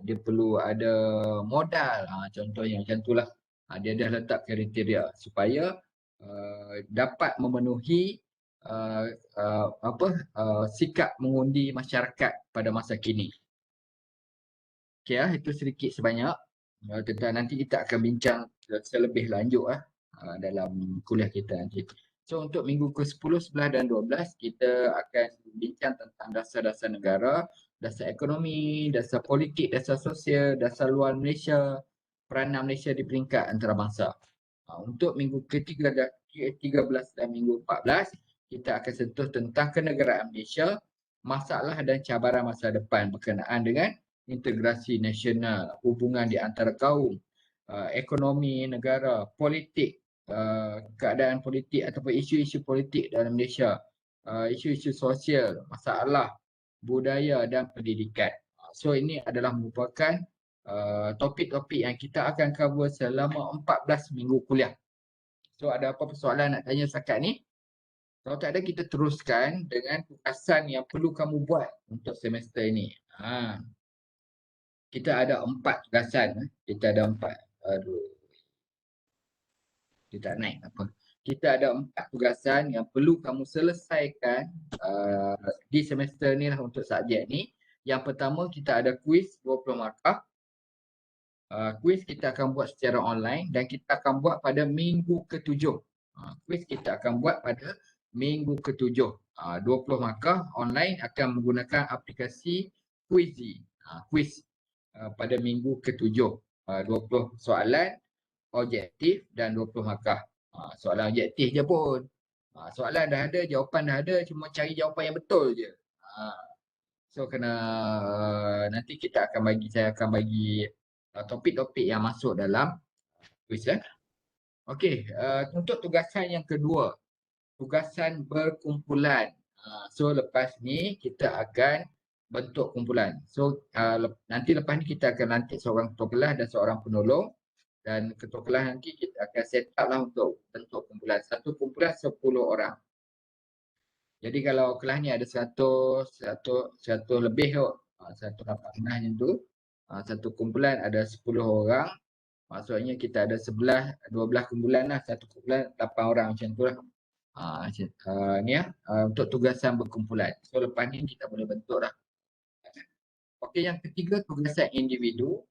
dia perlu ada modal, contohnya macam itulah. Dia dah letak kriteria supaya dapat memenuhi sikap mengundi masyarakat pada masa kini. Okey, itu sedikit sebanyak tentang, nanti kita akan bincang selebih lanjut dalam kuliah kita nanti. So untuk minggu ke-10, 11 dan 12 kita akan bincang tentang dasar-dasar negara, dasar ekonomi, dasar politik, dasar sosial, dasar luar Malaysia, peranan Malaysia di peringkat antarabangsa. Untuk minggu ke-13 dan minggu 14 kita akan sentuh tentang kenegaraan Malaysia, masalah dan cabaran masa depan berkenaan dengan integrasi nasional, hubungan di antara kaum, ekonomi negara, politik, keadaan politik ataupun isu-isu politik dalam Malaysia, isu-isu sosial, masalah budaya dan pendidikan. So ini adalah merupakan topik-topik yang kita akan cover selama 14 minggu kuliah. So ada apa persoalan nak tanya setakat ni? Kalau tak ada, kita teruskan dengan tugasan yang perlu kamu buat untuk semester ini. Kita ada 4 tugasan. Kita ada 4. Aduh. Dia tak naik apa. Kita ada 4 tugasan yang perlu kamu selesaikan di semester ni lah untuk subjek ni. Yang pertama kita ada kuis 20 markah. Kuis kita akan buat secara online dan kita akan buat pada minggu ke-7. Kuis kita akan buat pada minggu ke-7. 20 markah online akan menggunakan aplikasi Quizzy. Quiz pada minggu ke-7. 20 soalan objektif dan 20 markah. Soalan objektif je pun. Soalan dah ada, jawapan dah ada, cuma cari jawapan yang betul je. So kena nanti saya akan bagi topik-topik yang masuk dalam quiz . Okey, untuk tugasan yang kedua, tugasan berkumpulan. So lepas ni kita akan bentuk kumpulan. So nanti lepas ni kita akan lantik seorang ketua kelas dan seorang penolong, dan ketua kelas nanti kita akan set up lah untuk bentuk kumpulan. Satu kumpulan 10 orang. Jadi kalau kelas ni ada 100 lebih kot, 180 macam tu, satu kumpulan ada 10 orang, maksudnya kita ada 12 kumpulan lah, satu kumpulan 8 orang macam tu lah. Untuk tugasan berkumpulan. So lepas ni kita boleh bentuk lah. Okey, yang ketiga tugasan individu.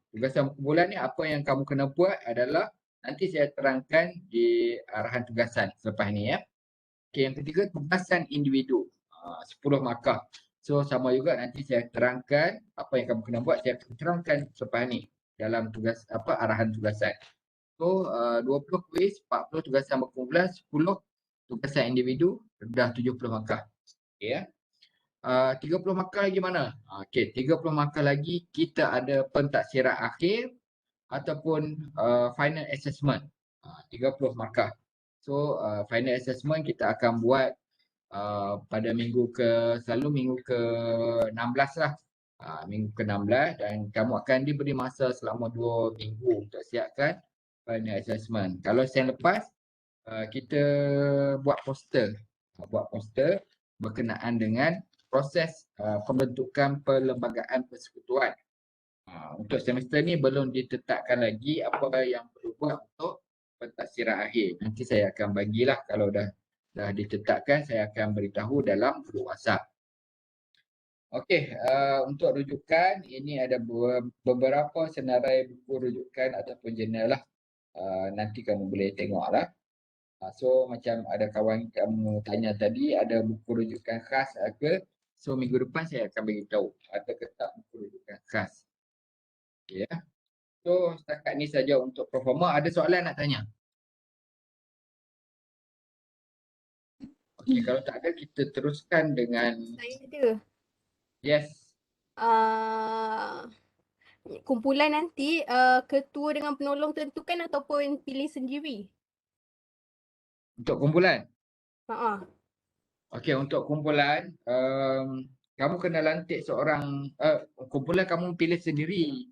Tugasan berkumpulan ni apa yang kamu kena buat adalah nanti saya terangkan di arahan tugasan selepas ni . Okey, yang ketiga tugasan individu. 10 markah. So sama juga nanti saya terangkan apa yang kamu kena buat, saya akan terangkan selepas ni dalam tugas arahan tugasan. So 20 kuis, 40 tugasan berkumpulan, 10 tugasan individu, dah 70 markah. Okey . 30 markah lagi mana? Okey, 30 markah lagi kita ada pentaksiran akhir ataupun final assessment. 30 markah. So final assessment kita akan buat pada minggu ke-16 lah. Minggu ke-16 dan kamu akan diberi masa selama 2 minggu untuk siapkan final assessment. Kalau sen lepas kita buat poster. Berkenaan dengan proses pembentukan perlembagaan persekutuan. Untuk semester ni belum ditetapkan lagi apa yang perlu buat untuk taksiran akhir. Nanti saya akan bagilah kalau dah ditetapkan, saya akan beritahu dalam grup WhatsApp. Okey, untuk rujukan ini ada beberapa senarai buku rujukan ataupun jurnal lah. Nanti kamu boleh tengoklah. So macam ada kawan kamu tanya tadi ada buku rujukan khas ke? So minggu depan saya akan beritahu ada ke tak buku rujukan khas. Okey ya. So setakat ni saja untuk performa. Ada soalan nak tanya? Okey, kalau tak ada kita teruskan dengan Saya ada. yes. Uh, kumpulan nanti ketua dengan penolong tentukan ataupun pilih sendiri? Untuk kumpulan. Ha. Okey, untuk kumpulan kamu kena lantik seorang kumpulan kamu pilih sendiri.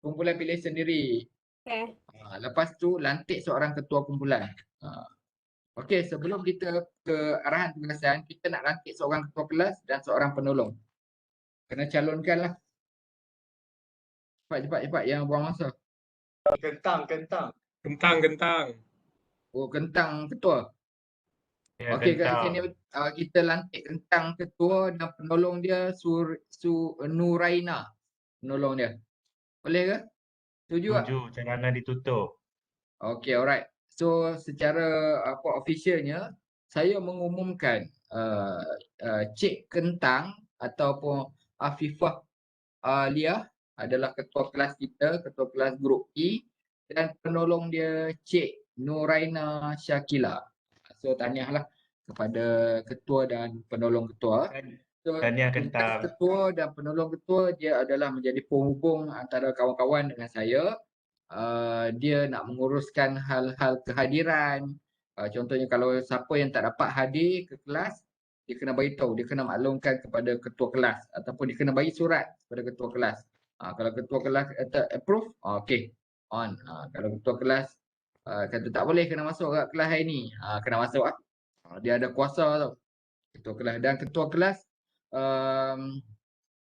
Kumpulan pilih sendiri. Okay. Lepas tu lantik seorang ketua kumpulan. Okey, sebelum kita ke arahan tugasan, kita nak lantik seorang ketua kelas dan seorang penolong. Kena calonkan lah. Cepat yang buang masa. Kentang. Kentang. Oh, kentang ketua. Ya, Okey, kat kentang. sini kita lantik kentang ketua dan penolong dia Nuraina. Penolong dia. Boleh ke? Setuju tak? Tujuh, cerana ditutup. Okey, alright. So secara officialnya saya mengumumkan Cik Kentang ataupun Afifah Liah adalah ketua kelas kita, ketua kelas grup E dan penolong dia Cik Nuraina Syakila. So tahniahlah kepada ketua dan penolong ketua. So Tahniah tugas Kentang. ketua dan penolong ketua dia adalah menjadi penghubung antara kawan-kawan dengan saya. Dia nak menguruskan hal-hal kehadiran. Contohnya kalau siapa yang tak dapat hadir ke kelas, dia kena beritahu, dia kena maklumkan kepada ketua kelas ataupun dia kena bagi surat kepada ketua kelas. Kalau ketua kelas kata approve, okey, on. Kalau ketua kelas kata tak boleh kena masuk kat kelas hari ni, kena masuk lah. Dia ada kuasa tau. Ketua kelas dan ketua kelas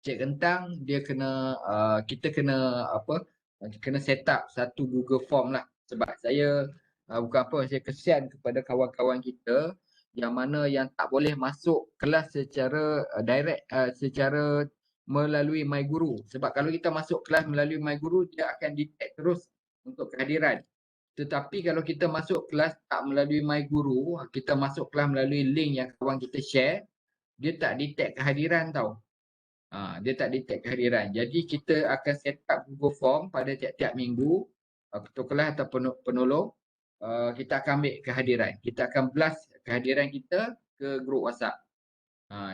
Cik Kentang dia kena kita kena set up satu Google Form lah sebab saya bukan apa, saya kesian kepada kawan-kawan kita yang mana yang tak boleh masuk kelas secara direct secara melalui MyGuru. Sebab kalau kita masuk kelas melalui MyGuru dia akan detect terus untuk kehadiran. Tetapi kalau kita masuk kelas tak melalui MyGuru, kita masuk kelas melalui link yang kawan kita share, dia tak detect kehadiran tau. Dia tak detect kehadiran. Jadi kita akan set up Google Form pada tiap-tiap minggu. Ketua kelas atau penolong, kita akan ambil kehadiran. Kita akan blast kehadiran kita ke grup WhatsApp.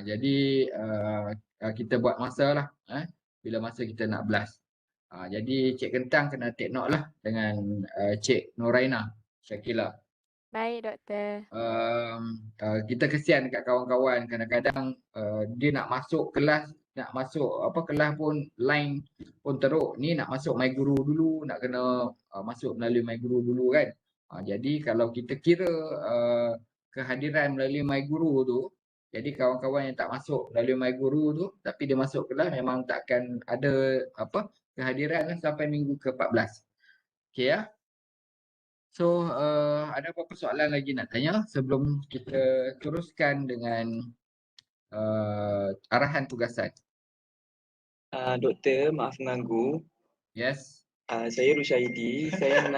Jadi kita buat masa lah. Bila masa kita nak blast. Jadi Cik Kentang kena take note lah dengan Cik Nuraina Syakila. Baik, doktor. Kita kesian dekat kawan-kawan kadang-kadang dia nak masuk kelas kelas pun line pun teruk, ni nak masuk MyGuru dulu, nak kena masuk melalui MyGuru dulu kan. Jadi kalau kita kira kehadiran melalui MyGuru tu, jadi kawan-kawan yang tak masuk melalui MyGuru tu tapi dia masuk kelas memang takkan ada kehadiran sampai minggu ke-14. Okey ya. So, ada apa-apa soalan lagi nak tanya sebelum kita teruskan dengan arahan tugasan? Doktor, maaf mengganggu. Yes. Saya Rushaidi. Saya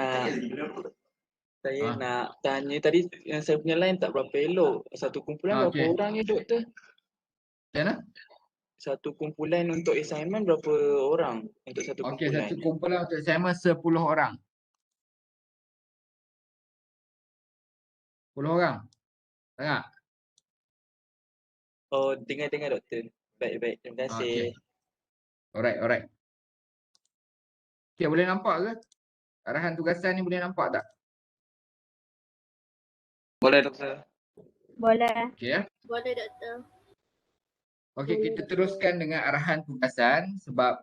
nak tanya tadi yang saya punya line tak berapa elok. Satu kumpulan berapa orang ni doktor? Macam mana? Satu kumpulan untuk assignment berapa orang untuk satu kumpulan? Okey, satu kumpulan untuk assignment 10 orang. 10 orang. Tengok. Oh, dengar doktor. Baik. Terima kasih. Alright. Okey, boleh nampak ke? Arahan tugasan ni boleh nampak tak? Boleh doktor. Boleh. Okey ya. Boleh doktor. Okey, kita teruskan dengan arahan tugasan sebab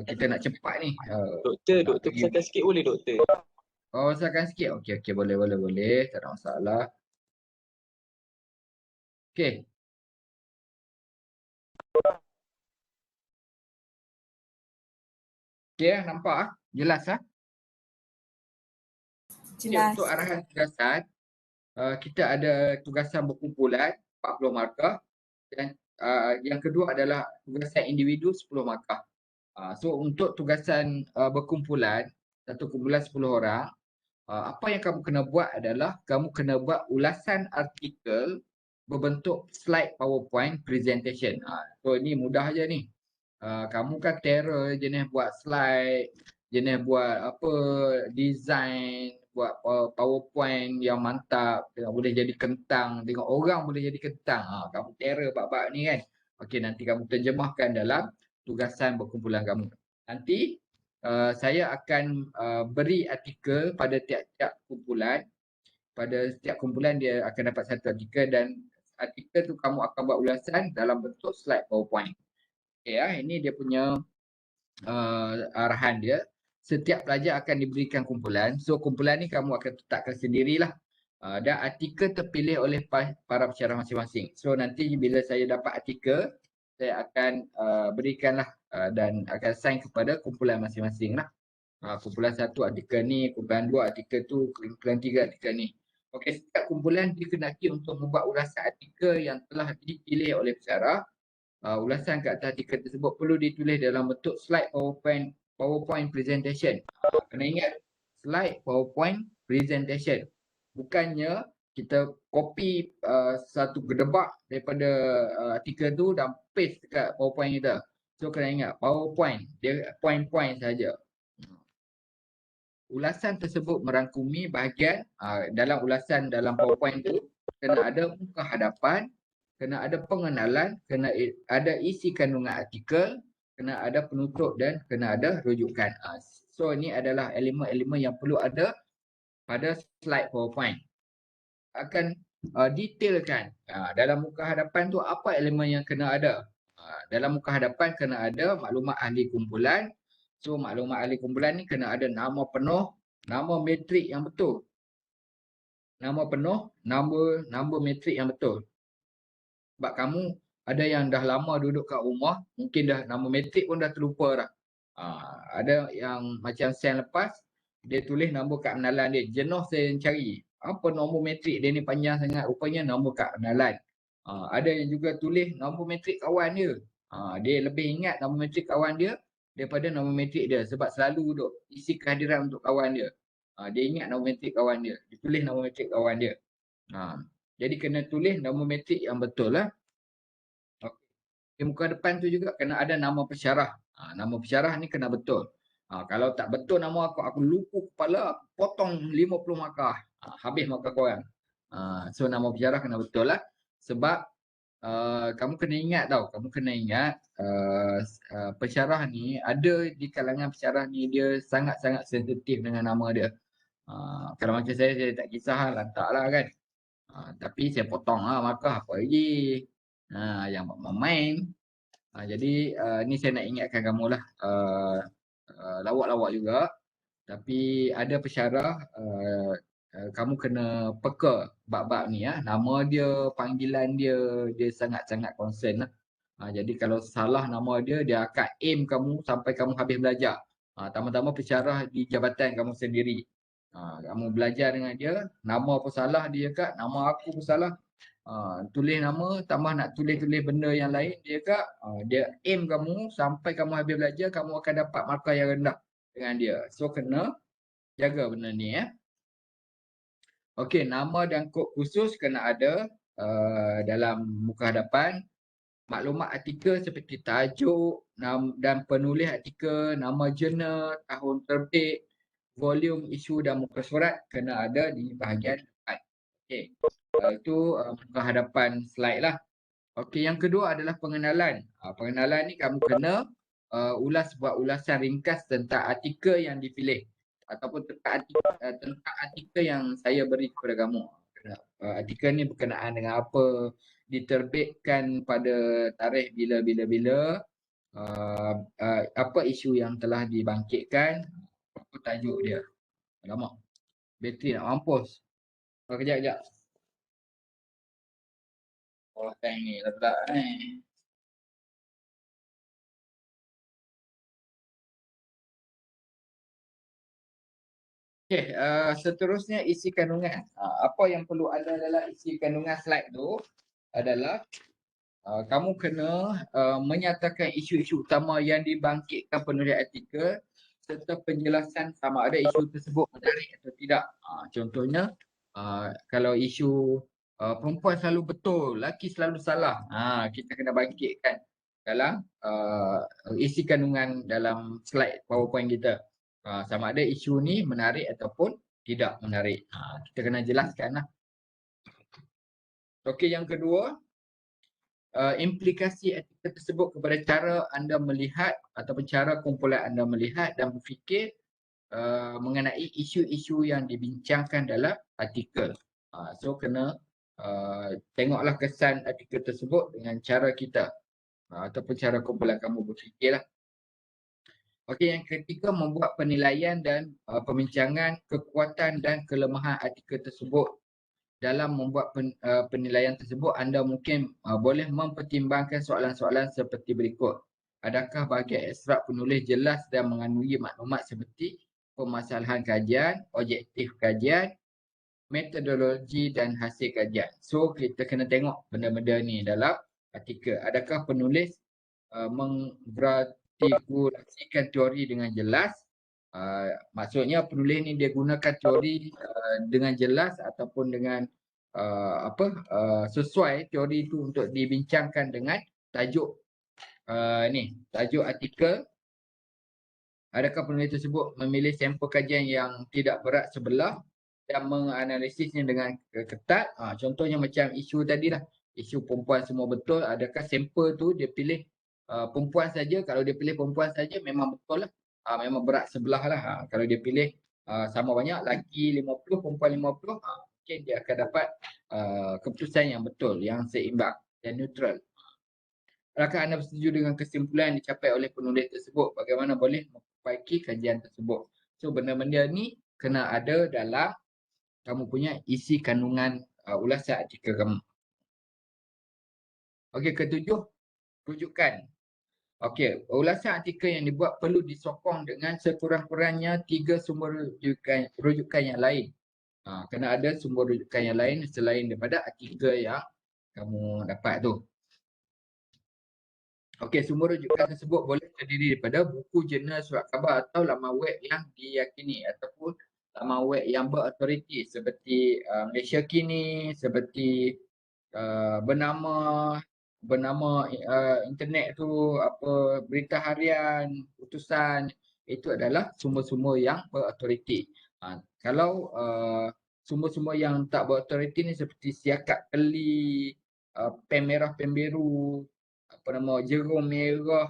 kita nak cepat ni. Doktor besarkan sikit boleh doktor? Besarkan sikit. Okey, boleh. Tak ada masalah. Okey. Okey, nampak ah? Jelas ah? Okay, untuk arahan tugasan, kita ada tugasan berkumpulan 40 markah dan yang kedua adalah tugasan individu 10 markah. So untuk tugasan berkumpulan, satu kumpulan 10 orang, apa yang kamu kena buat adalah kamu kena buat ulasan artikel berbentuk slide PowerPoint presentation. So ini mudah aja ni. Kamu kan terror jenis buat slide, jenis buat apa design, buat PowerPoint yang mantap, boleh jadi kentang, tengok orang boleh jadi kentang. Kamu terror bab-bab ni kan. Okey, nanti kamu terjemahkan dalam tugasan berkumpulan kamu. Nanti saya akan beri artikel pada tiap-tiap kumpulan. Pada setiap kumpulan dia akan dapat satu artikel dan artikel tu kamu akan buat ulasan dalam bentuk slide PowerPoint. Okay, ini dia punya arahan dia. Setiap pelajar akan diberikan kumpulan. So kumpulan ni kamu akan tetapkan sendirilah. Dan artikel terpilih oleh para pensyarah masing-masing. So nanti bila saya dapat artikel, saya akan berikanlah dan akan sign kepada kumpulan masing-masing lah. Kumpulan 1 artikel ni, kumpulan 2 artikel tu, kumpulan 3 artikel ni. Okey, setiap kumpulan dikenaki untuk membuat ulasan artikel yang telah dipilih oleh pensyarah. Ulasan ke atas artikel tersebut perlu ditulis dalam bentuk slide PowerPoint presentation. Kena ingat, slide PowerPoint presentation. Bukannya kita copy satu gedebak daripada artikel tu dan paste dekat PowerPoint kita. So kena ingat, PowerPoint, dia point-point saja. Ulasan tersebut merangkumi bahagian dalam ulasan dalam PowerPoint tu kena ada muka hadapan, kena ada pengenalan, kena ada isi kandungan artikel, kena ada penutup dan kena ada rujukan. So ini adalah elemen-elemen yang perlu ada pada slide PowerPoint. Akan detailkan dalam muka hadapan tu apa elemen yang kena ada. Dalam muka hadapan kena ada maklumat ahli kumpulan. So maklumat ahli kumpulan ni kena ada nama penuh, nama metrik yang betul. Nama penuh, nama metrik yang betul. Sebab kamu ada yang dah lama duduk kat rumah, mungkin dah nama metrik pun dah terlupa dah. Ada yang macam sen lepas, dia tulis nombor kad pengenalan dia. Jenuh saya cari. Apa nombor metrik dia ni panjang sangat, rupanya nombor kad pengenalan. Ada yang juga tulis nombor metrik kawan dia. Dia lebih ingat nombor metrik kawan dia daripada nombor metrik dia. Sebab selalu duduk isi kehadiran untuk kawan dia. Dia ingat nombor metrik kawan dia. Dia tulis nombor metrik kawan dia. Jadi kena tulis nombor metrik yang betul lah. Di muka depan tu juga kena ada nama pensyarah. Nama pensyarah ni kena betul. Kalau tak betul nama aku lupa kepala, aku potong 50 markah. Habis markah korang. So nama pensyarah kena betul lah. Sebab kamu kena ingat tau. Kamu kena ingat pensyarah ni, ada di kalangan pensyarah ni dia sangat-sangat sensitif dengan nama dia. Kalau macam saya tak kisah lah, lantak lah kan. Tapi saya potong lah markah apa lagi. Yang main. Jadi ni saya nak ingatkan kamu lah. Lawak-lawak juga. Tapi ada pensyarah kamu kena peka bab-bab ni ya. Nama dia, panggilan dia, dia sangat-sangat concern lah. Jadi kalau salah nama dia, dia akan aim kamu sampai kamu habis belajar. Tama-tama pensyarah di jabatan kamu sendiri. Kamu belajar dengan dia, nama pun salah dia kat, nama aku pun salah. Tulis nama, tambah nak tulis-tulis benda yang lain, dia aim kamu sampai kamu habis belajar, kamu akan dapat markah yang rendah dengan dia. So kena jaga benda ni ya. Okey, nama dan kod khusus kena ada dalam muka hadapan. Maklumat artikel seperti tajuk dan penulis artikel, nama jurnal, tahun terbit, volume, isu dan muka surat kena ada di bahagian depan. Okey. Itu muka hadapan slide lah. Okey, yang kedua adalah pengenalan. Pengenalan ni kamu kena buat ulasan ringkas tentang artikel yang dipilih ataupun tentang artikel yang saya beri kepada kamu. Artikel ni berkenaan dengan apa, diterbitkan pada tarikh bila, apa isu yang telah dibangkitkan, apa tajuk dia. Alamak, bateri nak mampus. Kejap. Tank ni letak ni. Okey, seterusnya isi kandungan. Apa yang perlu ada dalam isi kandungan slide tu adalah kamu kena menyatakan isu-isu utama yang dibangkitkan penulis artikel serta penjelasan sama ada isu tersebut menarik atau tidak. Contohnya, kalau isu perempuan selalu betul, lelaki selalu salah. Kita kena bangkitkan dalam isi kandungan dalam slide PowerPoint kita. Sama ada isu ni menarik ataupun tidak menarik. Kita kena jelaskan lah. Okey, yang kedua, implikasi artikel tersebut kepada cara anda melihat ataupun cara kumpulan anda melihat dan berfikir mengenai isu-isu yang dibincangkan dalam artikel. So kena tengoklah kesan artikel tersebut dengan cara kita ataupun cara kumpulan kamu berfikir lah. Okey, yang ketiga, membuat penilaian dan pembincangan kekuatan dan kelemahan artikel tersebut. Dalam membuat penilaian tersebut, anda mungkin boleh mempertimbangkan soalan-soalan seperti berikut. Adakah bahagian ekstrak penulis jelas dan mengandungi maklumat seperti permasalahan kajian, objektif kajian, metodologi dan hasil kajian. So, kita kena tengok benda-benda ni dalam artikel. Adakah penulis mengartikulasikan teori dengan jelas? Maksudnya penulis ni dia gunakan teori dengan jelas ataupun dengan sesuai teori itu untuk dibincangkan dengan tajuk tajuk artikel. Adakah penulis tersebut memilih sampel kajian yang tidak berat sebelah dan menganalisisnya dengan ketat? Contohnya macam isu tadi lah, isu perempuan semua betul. Adakah sampel tu dia pilih perempuan saja? Kalau dia pilih perempuan saja memang betul lah, memang berat sebelah lah. Kalau dia pilih sama banyak, lelaki 50, perempuan 50, mungkin dia akan dapat keputusan yang betul, yang seimbang dan neutral. Adakah anda bersetuju dengan kesimpulan yang dicapai oleh penulis tersebut? Bagaimana boleh memperbaiki kajian tersebut? So benda-benda ni kena ada dalam kamu punya isi kandungan ulasan artikel kamu. Okey, ketujuh, rujukan. Okey, ulasan artikel yang dibuat perlu disokong dengan sekurang-kurangnya 3 sumber rujukan yang lain. Kena ada sumber rujukan yang lain selain daripada artikel yang kamu dapat tu. Okey, sumber rujukan tersebut boleh terdiri daripada buku, jurnal, surat khabar atau laman web yang diyakini ataupun laman web yang berautoriti seperti Malaysia Kini, seperti bernama internet tu, apa, Berita Harian, Utusan, itu adalah sumber-sumber yang berautoriti. Kalau sumber-sumber yang tak berautoriti ni seperti Siakat Keli, Pen Merah Pen Biru, Jerum Merah,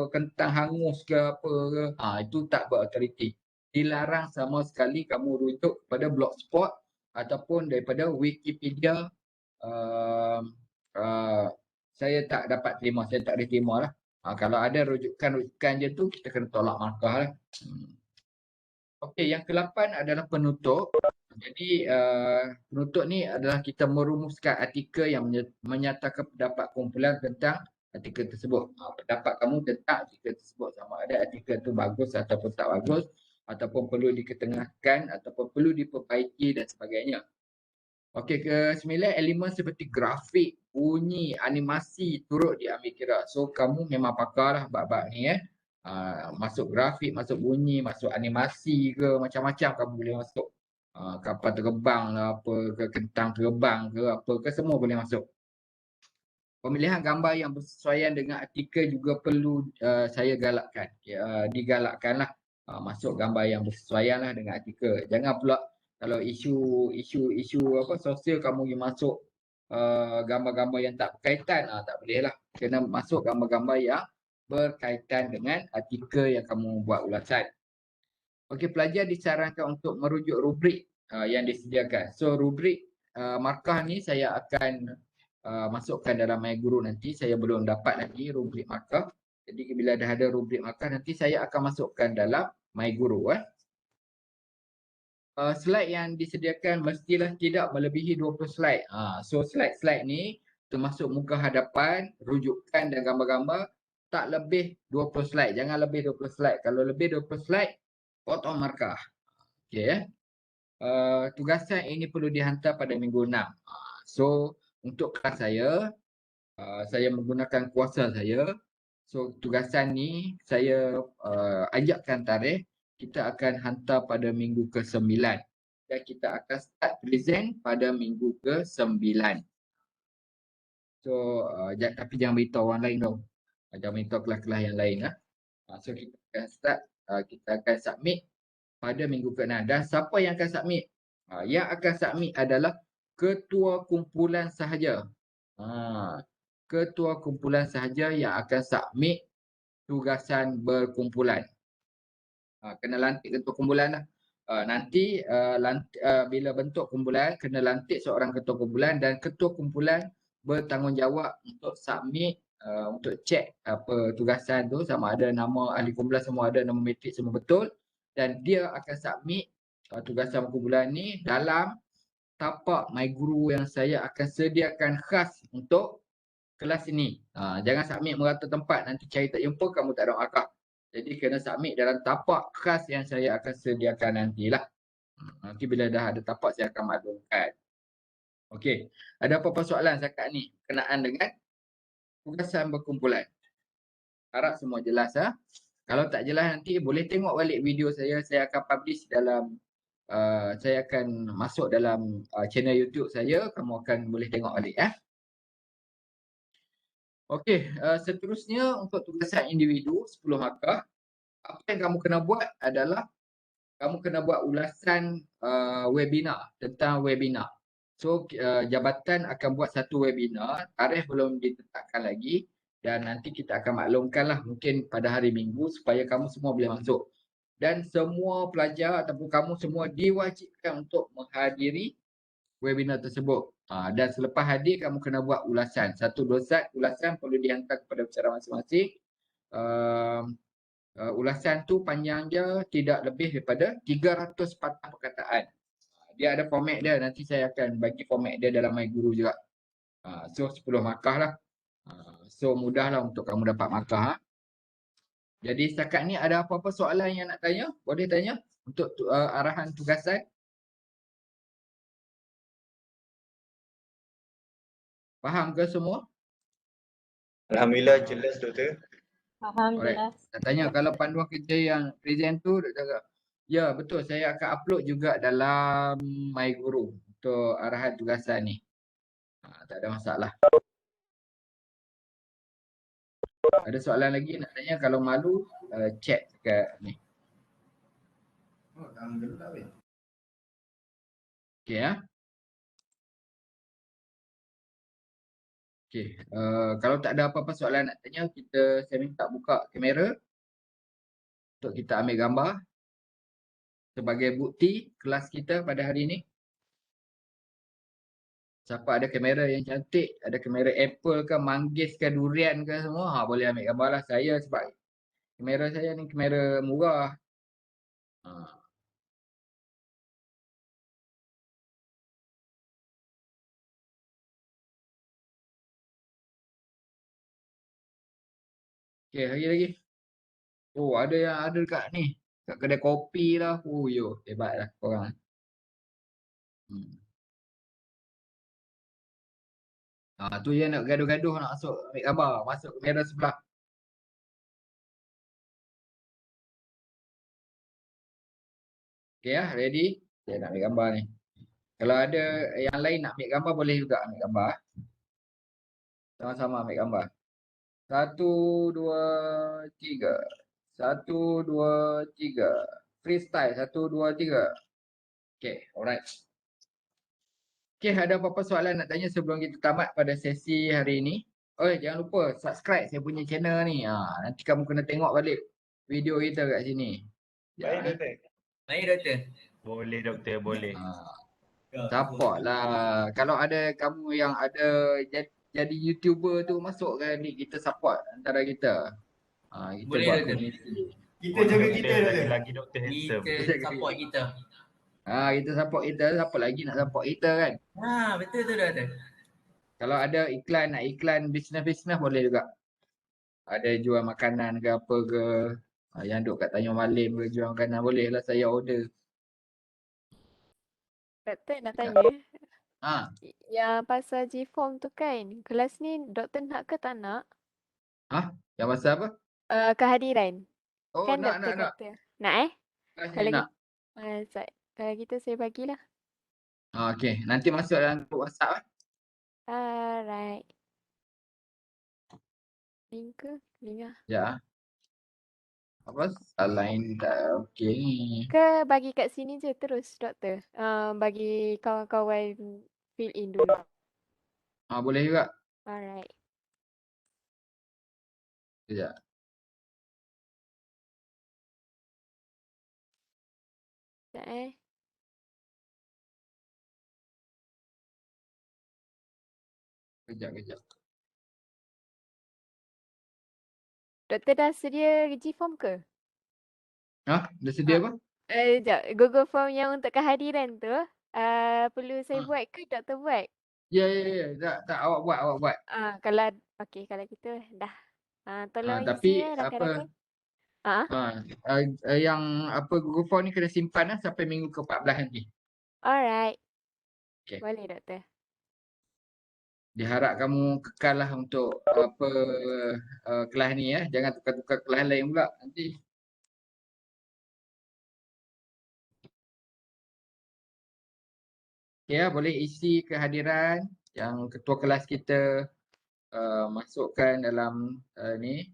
Kentang Hangus ke apa ke, itu tak berautoriti. Dilarang sama sekali kamu rujuk kepada Blogspot ataupun daripada Wikipedia. Saya tak dapat terima, saya tak boleh terima lah. Kalau ada rujukan-rujukan je tu, kita kena tolak markah lah. Okey, yang ke-8 adalah penutup. Jadi penutup ni adalah kita merumuskan artikel yang menyatakan pendapat kumpulan tentang artikel tersebut. Pendapat kamu tentang artikel tersebut, sama ada artikel tu bagus ataupun tak bagus, ataupun perlu diketengahkan ataupun perlu diperbaiki dan sebagainya. Okey, ke-9, elemen seperti grafik, bunyi, animasi turut diambil kira. So kamu memang pakar lah bab-bab ni masuk grafik, masuk bunyi, masuk animasi ke, macam-macam kamu boleh masuk. Kapal terbang lah, apa ke, kentang terbang ke, apa ke, semua boleh masuk. Pemilihan gambar yang bersesuaian dengan artikel juga perlu saya galakkan. Digalakkan lah. Masuk gambar yang bersesuaian lah dengan artikel. Jangan pula kalau isu apa sosial kamu pergi masuk gambar-gambar yang tak berkaitan, tak boleh lah. Kena masuk gambar-gambar yang berkaitan dengan artikel yang kamu buat ulasan. Okey, pelajar disarankan untuk merujuk rubrik yang disediakan. So rubrik markah ni saya akan masukkan dalam MyGuru nanti. Saya belum dapat lagi rubrik markah. Jadi bila dah ada rubrik markah, nanti saya akan masukkan dalam MyGuru. Slide yang disediakan mestilah tidak melebihi 20 slide. So slide-slide ni termasuk muka hadapan, rujukan dan gambar-gambar, tak lebih 20 slide. Jangan lebih 20 slide. Kalau lebih 20 slide, potong markah. Okey tugasan ini perlu dihantar pada minggu 6. So untuk kelas saya menggunakan kuasa saya. So tugasan ni saya ajakkan tarikh, kita akan hantar pada minggu ke-9 dan kita akan start present pada minggu ke-9. So tapi jangan beritahu orang lain tau. Jangan beritahu kelas-kelas yang lain lah. So kita akan start, kita akan submit pada minggu ke-6. Dan siapa yang akan submit? Yang akan submit adalah ketua kumpulan sahaja. Ketua kumpulan sahaja yang akan submit tugasan berkumpulan. Kena lantik ketua kumpulan lah. Nanti bila bentuk kumpulan, kena lantik seorang ketua kumpulan dan ketua kumpulan bertanggungjawab untuk submit, untuk cek apa tugasan tu sama ada nama ahli kumpulan semua ada, nama matrik semua betul, dan dia akan submit tugasan kumpulan ni dalam tapak MyGuru yang saya akan sediakan khas untuk kelas ini. Jangan submit merata tempat, nanti cari tak jumpa kamu tak ada akak. Jadi kena submit dalam tapak khas yang saya akan sediakan nantilah. Nanti bila dah ada tapak saya akan maklumkan. Okey, ada apa-apa soalan setakat ni berkenaan dengan tugasan berkumpulan? Harap semua jelas . Kalau tak jelas nanti boleh tengok balik video saya akan publish dalam saya akan masuk dalam channel YouTube saya, kamu akan boleh tengok balik . Okey, seterusnya untuk tugasan individu 10 markah, apa yang kamu kena buat adalah kamu kena buat ulasan webinar, tentang webinar. So jabatan akan buat satu webinar, tarikh belum ditetapkan lagi dan nanti kita akan maklumkanlah mungkin pada hari Minggu supaya kamu semua boleh masuk. Dan semua pelajar ataupun kamu semua diwajibkan untuk menghadiri webinar tersebut. Dan selepas hadir kamu kena buat ulasan. 1 dosa ulasan perlu dihantar kepada peserta masing-masing. Ulasan tu panjang dia tidak lebih daripada 300 patah perkataan. Dia ada format dia, nanti saya akan bagi format dia dalam MyGuru juga. So 10 markah lah. So mudahlah untuk kamu dapat markah. Jadi setakat ni ada apa-apa soalan yang nak tanya? Boleh tanya untuk arahan tugasan. Faham ke semua? Alhamdulillah jelas doktor. Faham, Alright. jelas. Nak tanya kalau panduan kerja yang present tu, ya betul, saya akan upload juga dalam MyGuru untuk arahan tugasan ni. Tak ada masalah. Ada soalan lagi nak tanya? Kalau malu, chat kat ni. Okey ya. Okey, kalau tak ada apa-apa soalan nak tanya, saya minta buka kamera untuk kita ambil gambar sebagai bukti kelas kita pada hari ini. Siapa ada kamera yang cantik, ada kamera Apple ke, Manggis ke, Durian ke semua, boleh ambil gambar lah. Saya sebab kamera saya ni kamera murah. Okey, lagi. Oh, ada yang ada dekat ni. Kat kedai kopi lah. Oh, yo, hebat lah korang. Tu je nak gaduh-gaduh nak masuk ambil gambar. Masuk kamera sebelah. Okey ya, ready? Saya nak ambil gambar ni. Kalau ada yang lain nak ambil gambar, boleh juga ambil gambar. Sama-sama ambil gambar. 1, 2, 3. 1, 2, 3. Freestyle. 1, 2, 3. Okay, alright. Okay, ada apa-apa soalan nak tanya sebelum kita tamat pada sesi hari ini? Oh, jangan lupa subscribe saya punya channel ni. Nanti kamu kena tengok balik video kita kat sini. Baik doktor. Baik doktor. Boleh doktor, boleh. Support lah. Kalau ada kamu yang ada jadi YouTuber tu, masuk ke ni, kita support antara kita. Kita Boleh, buat doktor. community. Kita jaga kita doktor. Lagi-lagi doktor handsome. Kita support kita. Kita support kita, siapa lagi nak support kita kan? Betul tu doktor. Kalau ada iklan, nak iklan bisnes-bisnes boleh juga. Ada jual makanan ke apa ke. Yang duk kat Tanjung Malim ke jual makanan, boleh lah saya order. Doktor nak tanya. Ha, Yang pasal G-form tu kan, kelas ni doktor nak ke tak nak? yang pasal apa? Kehadiran. Oh, Kan nak. doktor kata. Nak Kelas ni Kalau nak. Kalau gitu saya bagilah. Okey, nanti masuk dalam grup WhatsApp. Alright. Link ke? Link lah. Ya. Apa? Lain tak okey ni. Ke bagi kat sini je terus doktor. Bagi kawan-kawan fill in dulu. Boleh juga. Alright. Sekejap. Sekejap Kejap. Doktor dah sedia G-form ke? Dah sedia apa? Sekejap. Google Form yang untuk kehadiran tu, perlu saya buat ke doktor buat? Ya. Tak awak buat. Kalau kalau gitu dah. Tolong Tapi isi apa? rakan-rakan. Yang apa Google Form ni kena simpan sampai minggu ke-14 nanti. Alright. Okey. Boleh doktor. Diharap kamu kekal lah untuk apa kelas ni ya. Jangan tukar-tukar kelas lain pula nanti. Ya, boleh isi kehadiran yang ketua kelas kita masukkan dalam ni.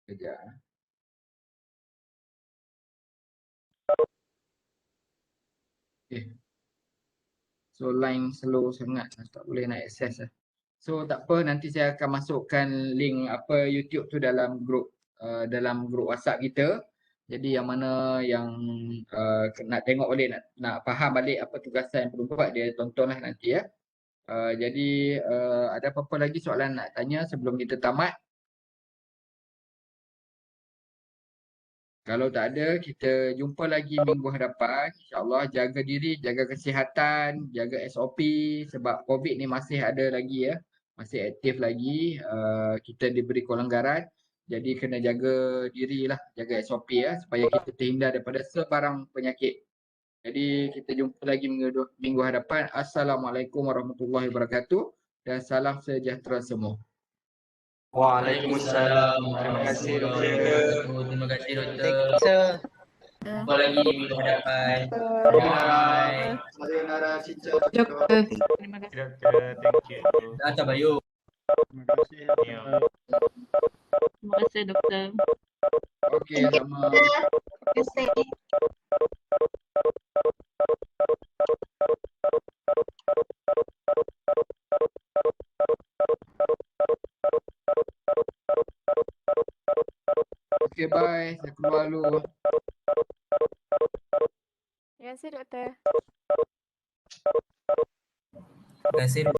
Kejap. So line slow sangat, tak boleh nak akses lah. So tak apa, nanti saya akan masukkan link apa YouTube tu dalam grup WhatsApp kita. Jadi yang mana yang nak tengok balik, nak faham balik apa tugasan yang perlu buat, dia tontonlah nanti ya. Jadi ada apa-apa lagi soalan nak tanya sebelum kita tamat? Kalau tak ada, kita jumpa lagi minggu hadapan. InsyaAllah jaga diri, jaga kesihatan, jaga SOP sebab COVID ni masih ada lagi ya. Masih aktif lagi. Kita diberi kelonggaran. Jadi kena jaga diri lah, jaga SOP ya supaya kita terhindar daripada sebarang penyakit. Jadi kita jumpa lagi minggu hadapan. Assalamualaikum warahmatullahi wabarakatuh dan salam sejahtera semua. Waalaikumsalam. Terima kasih doktor. Terima kasih doktor. Jumpa lagi minggu hadapan. Bye. Sayonara, Doktor. Terima kasih. Doktor, thank you. Dah Bayu. Terima kasih. Ya. Terima kasih doktor. Okey, sama. Okey, bye. Saya keluar dulu. Terima kasih doktor. Terima kasih.